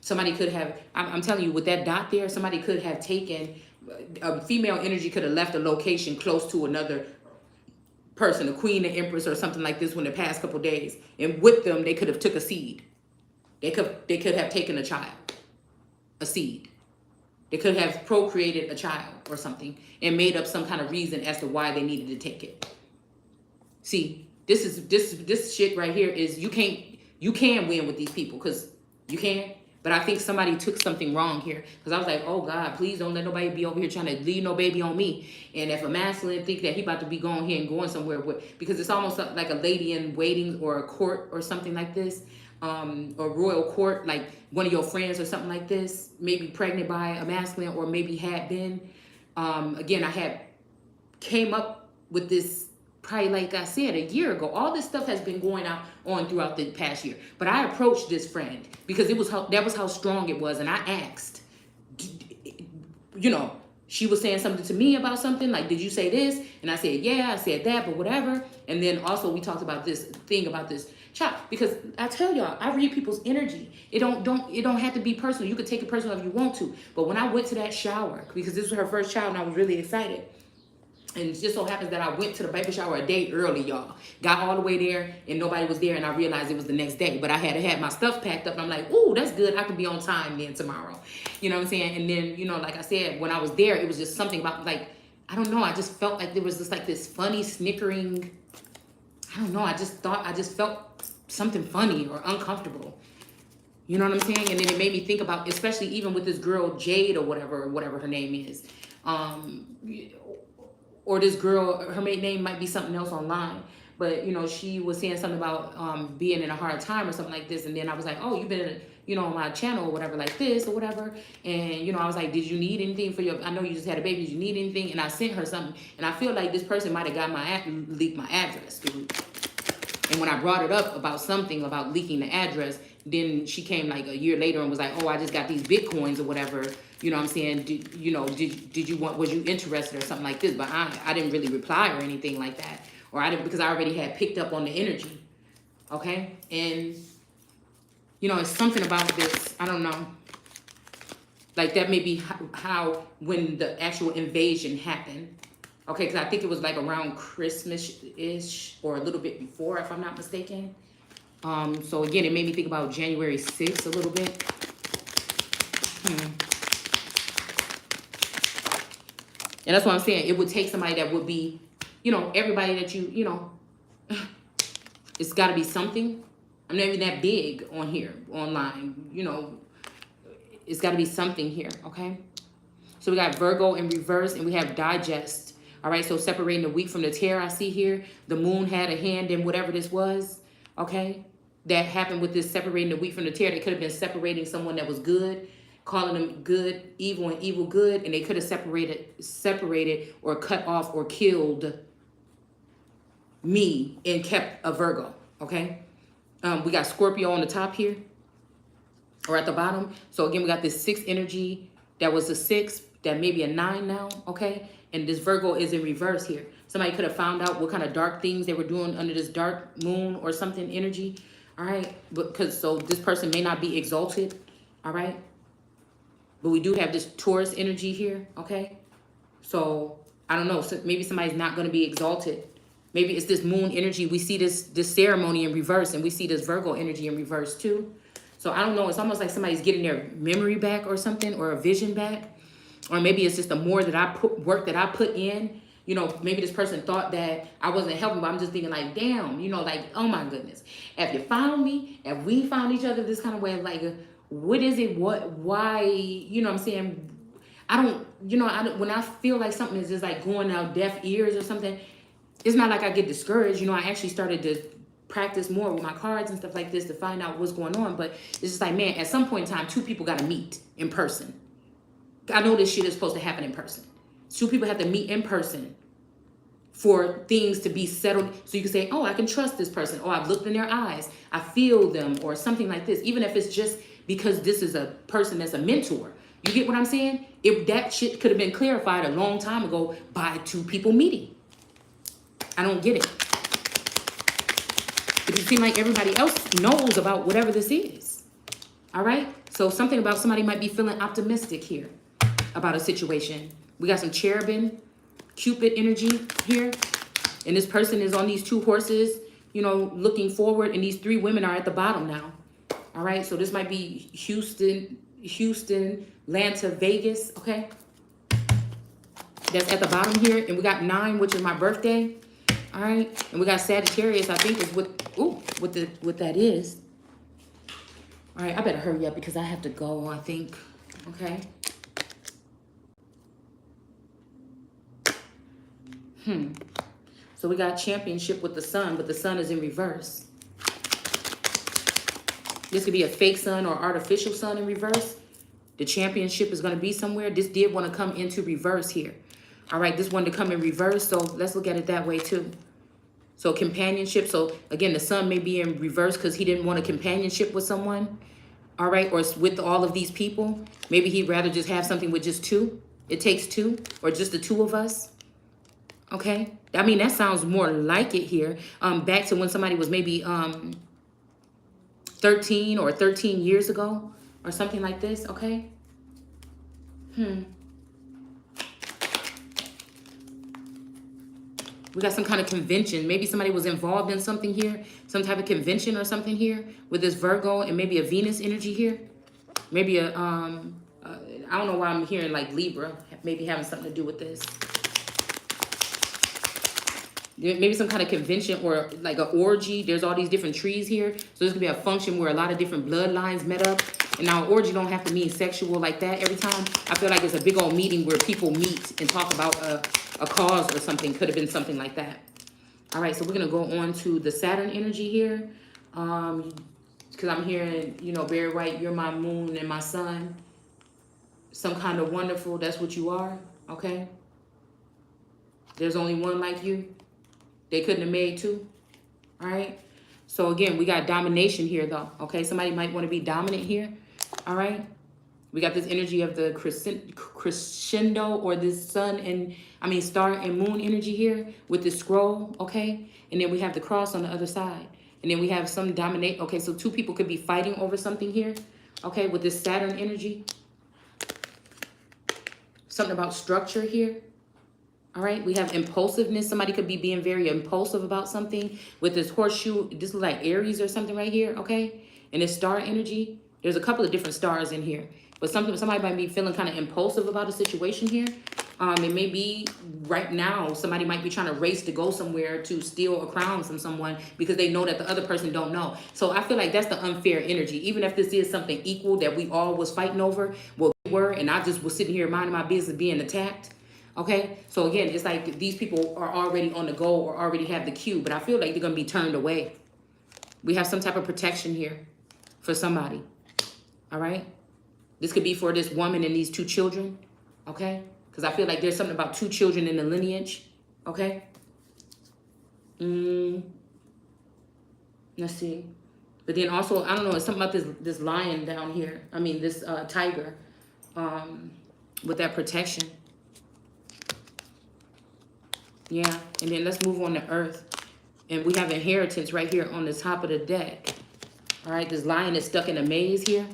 Somebody could have, I'm telling you, with that dot there, somebody could have taken, female energy could have left a location close to another person, a queen, an empress, or something like this in the past couple days. And with them, they could have took a seed. They could have taken a child, a seed. They could have procreated a child or something and made up some kind of reason as to why they needed to take it. See, this shit right here is you can win with these people because you can. But I think somebody took something wrong here because I was like, oh God, please don't let nobody be over here trying to leave no baby on me. And if a masculine think that he about to be going here and going somewhere with, because it's almost like a lady in waiting or a court or something like this. Or royal court, like one of your friends or something like this, maybe pregnant by a masculine or maybe had been. Again, I had came up with this probably, like I said, a year ago. All this stuff has been going on throughout the past year. But I approached this friend because that was how strong it was. And I asked, you know, she was saying something to me about something, like, did you say this? And I said, yeah, I said that, but whatever. And then also we talked about this thing about this child, because I tell y'all, I read people's energy. It don't have to be personal. You could take it personal if you want to. But when I went to that shower, because this was her first child and I was really excited, and it just so happens that I went to the baby shower a day early, y'all. Got all the way there and nobody was there, and I realized it was the next day. But I had my stuff packed up and I'm like, ooh, that's good. I can be on time then tomorrow. You know what I'm saying? And then, you know, like I said, when I was there, it was just something about, like, I don't know. I just felt like there was just like this funny snickering. I don't know. I just felt something funny or uncomfortable. You know what I'm saying? And then it made me think about, especially even with this girl, Jade or whatever her name is. Or this girl, her maiden name might be something else online. But, you know, she was saying something about being in a hard time or something like this. And then I was like, oh, you've been, you know, on my channel or whatever like this or whatever. And, you know, I was like, did you need anything for I know you just had a baby. Did you need anything? And I sent her something. And I feel like this person might have got leaked my address, dude. And when I brought it up about something about leaking the address, then she came like a year later and was like, oh, I just got these Bitcoins or whatever. You know what I'm saying? Did you was you interested or something like this? But I didn't really reply or anything like that. Or I didn't, because I already had picked up on the energy. Okay? And, you know, it's something about this, I don't know. Like that may be how when the actual invasion happened. Okay, because I think it was like around Christmas-ish or a little bit before, if I'm not mistaken. So again, it made me think about January 6th a little bit. And that's what I'm saying. It would take somebody that would be, you know, everybody that you know, it's got to be something. I'm not even that big on here, online. You know, it's got to be something here, okay? So we got Virgo in reverse, and we have digest. All right, so separating the wheat from the tare, I see here. The moon had a hand in whatever this was, okay? That happened with this separating the wheat from the tare. They could have been separating someone that was good, calling them good, evil, and evil good, and they could have separated or cut off or killed me and kept a Virgo, okay? We got Scorpio on the top here, or at the bottom. So again, we got this 6 energy that was a 6, that may be a 9 now, okay? And this Virgo is in reverse here. Somebody could have found out what kind of dark things they were doing under this dark moon or something energy, all right? So this person may not be exalted, all right? But we do have this Taurus energy here, okay? So I don't know, so maybe somebody's not going to be exalted. Maybe it's this moon energy. We see this ceremony in reverse, and we see this Virgo energy in reverse too. So I don't know. It's almost like somebody's getting their memory back or something, or a vision back. Or maybe it's just the more that work that I put in. You know, maybe this person thought that I wasn't helping, but I'm just thinking like, damn, you know, like, oh my goodness. If you found me, if we found each other this kind of way, like, what is it? Why, you know what I'm saying? When I feel like something is just like going out deaf ears or something, it's not like I get discouraged. You know, I actually started to practice more with my cards and stuff like this to find out what's going on. But it's just like, man, at some point in time, 2 people got to meet in person. I know this shit is supposed to happen in person. 2 people have to meet in person for things to be settled. So you can say, oh, I can trust this person. Oh, I've looked in their eyes. I feel them, or something like this. Even if it's just because this is a person that's a mentor. You get what I'm saying? If that shit could have been clarified a long time ago by 2 people meeting. I don't get it. It seems like everybody else knows about whatever this is. All right? So something about somebody might be feeling optimistic here about a situation. We got some cherubim, Cupid energy here. And this person is on these 2 horses, you know, looking forward. And these 3 women are at the bottom now. All right? So this might be Houston, Atlanta, Vegas. Okay? That's at the bottom here. And we got 9, which is my birthday. All right, and we got Sagittarius, I think is what that is. All right, I better hurry up because I have to go, I think. Okay. So we got championship with the sun, but the sun is in reverse. This could be a fake sun or artificial sun in reverse. The championship is going to be somewhere. This did want to come into reverse here. All right, this wanted to come in reverse, so let's look at it that way too. So companionship, so again, the sun may be in reverse because he didn't want a companionship with someone, all right, or with all of these people. Maybe he'd rather just have something with just 2. It takes 2, or just the 2 of us, okay? I mean, that sounds more like it here. Back to when somebody was maybe 13 or 13 years ago, or something like this, okay? We got some kind of convention. Maybe somebody was involved in something here. Some type of convention or something here with this Virgo, and maybe a Venus energy here. Maybe I don't know why I'm hearing like Libra. Maybe having something to do with this. Maybe some kind of convention or like an orgy. There's all these different trees here. So this could be a function where a lot of different bloodlines met up. And now orgy don't have to mean sexual like that every time. I feel like it's a big old meeting where people meet and talk about a cause or something. Could have been something like that. All right, so we're going to go on to the Saturn energy here. Because I'm hearing, you know, Barry White, you're my moon and my sun. Some kind of wonderful, that's what you are, okay? There's only one like you. They couldn't have made 2, all right? So again, we got domination here though, okay? Somebody might want to be dominant here, all right? We got this energy of the crescendo or this star and moon energy here with this scroll, okay? And then we have the cross on the other side. And then we have some dominate. Okay, so 2 people could be fighting over something here, okay, with this Saturn energy. Something about structure here. All right, we have impulsiveness. Somebody could be being very impulsive about something with this horseshoe. This is like Aries or something right here, okay? And this star energy. There's a couple of different stars in here. But somebody might be feeling kind of impulsive about a situation here, It may be right now somebody might be trying to race to go somewhere to steal a crown from someone because they know that the other person don't know. So I feel like that's the unfair energy. Even if this is something equal that we all was fighting over, well, we were, and I just was sitting here minding my business being attacked. Okay, so again, it's like these people are already on the go or already have the cue, but I feel like they're gonna be turned away. We have some type of protection here for somebody. All right, this could be for this woman and these two children. Okay, because I feel like there's something about two children in the lineage. Okay. Let's see. But then also, I don't know, it's something about this lion down here. I mean, this tiger with that protection. Yeah, and then let's move on to earth. And we have inheritance right here on the top of the deck. All right, this lion is stuck in a maze here.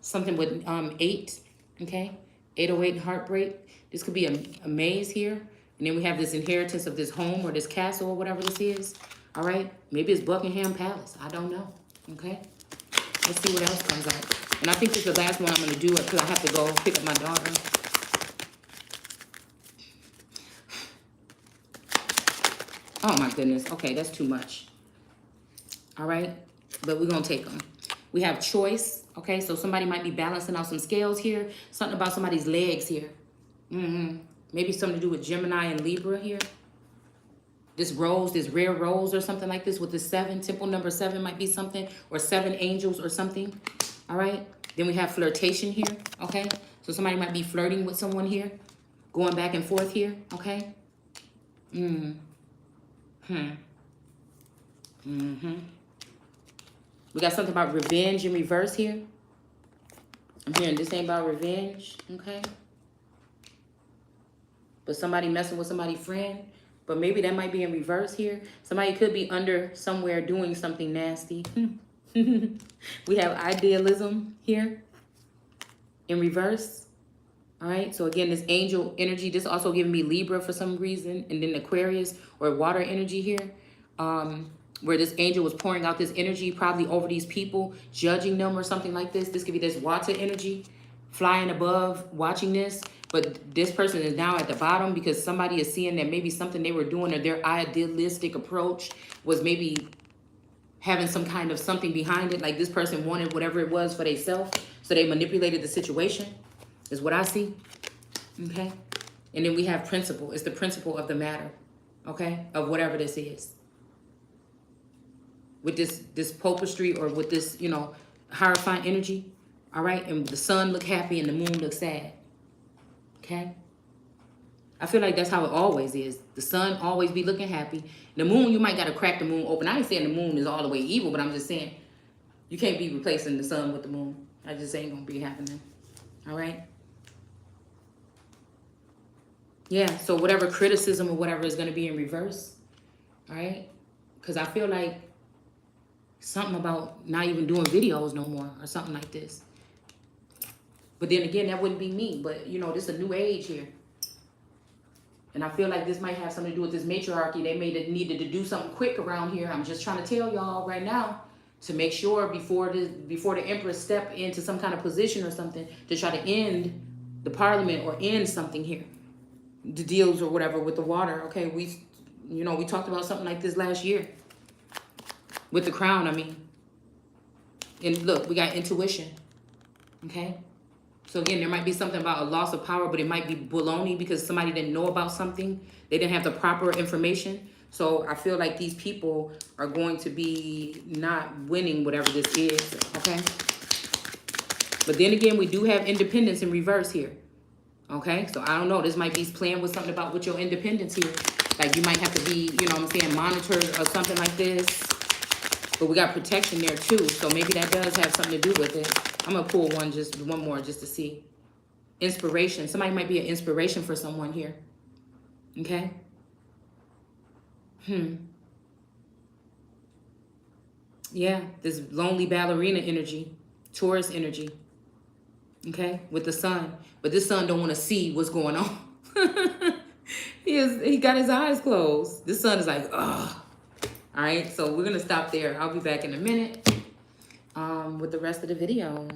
Something with 8, okay? 808 heartbreak. This could be a maze here. And then we have this inheritance of this home or this castle or whatever this is. All right, maybe it's Buckingham Palace. I don't know, okay? Let's see what else comes out. And I think this is the last one I'm gonna do it because I have to go pick up my daughter. Oh my goodness. Okay, that's too much. All right, but we're gonna take them. We have choice. Okay, so somebody might be balancing out some scales here. Something about somebody's legs here. Maybe something to do with Gemini and Libra here. This rose, this rare rose or something like this with the 7. Temple number 7 might be something. Or 7 angels or something. All right. Then we have flirtation here. Okay. So somebody might be flirting with someone here. Going back and forth here. Okay. We got something about revenge in reverse here. I'm hearing this ain't about revenge, okay? But somebody messing with somebody's friend. But maybe that might be in reverse here. Somebody could be under somewhere doing something nasty. We have idealism here in reverse. All right, so again, this angel energy, this also giving me Libra for some reason. And then Aquarius or water energy here. Where this angel was pouring out this energy probably over these people, judging them or something like this. This could be this water energy flying above, watching this. But this person is now at the bottom because somebody is seeing that maybe something they were doing or their idealistic approach was maybe having some kind of something behind it. Like this person wanted whatever it was for themselves. So they manipulated the situation is what I see. Okay. And then we have principle. It's the principle of the matter. Okay. Of whatever this is. With this popistry or with this, you know, Hierophant energy. All right. And the sun look happy and the moon looks sad. Okay. I feel like that's how it always is. The sun always be looking happy. The moon, you might got to crack the moon open. I ain't saying the moon is all the way evil, but I'm just saying you can't be replacing the sun with the moon. I just ain't going to be happening. All right. Yeah. So whatever criticism or whatever is going to be in reverse. All right. Because I feel like something about not even doing videos no more or something like this. But then again, that wouldn't be me. But, you know, this is a new age here. And I feel like this might have something to do with this matriarchy. They needed to do something quick around here. I'm just trying to tell y'all right now to make sure before the empress step into some kind of position or something to try to end the parliament or end something here. The deals or whatever with the water. Okay, we talked about something like this last year. With the crown, I mean. And look, we got intuition. Okay? So again, there might be something about a loss of power, but it might be baloney because somebody didn't know about something. They didn't have the proper information. So I feel like these people are going to be not winning whatever this is. Okay? But then again, we do have independence in reverse here. Okay? So I don't know. This might be playing with something about with your independence here. Like you might have to be, you know what I'm saying, monitored or something like this. But we got protection there too. So maybe that does have something to do with it. I'm going to pull one more just to see. Inspiration. Somebody might be an inspiration for someone here. Okay? Yeah, this lonely ballerina energy. Taurus energy. Okay? With the sun. But this sun don't want to see what's going on. He got his eyes closed. This sun is like, ugh. All right, so we're going to stop there. I'll be back in a minute with the rest of the video.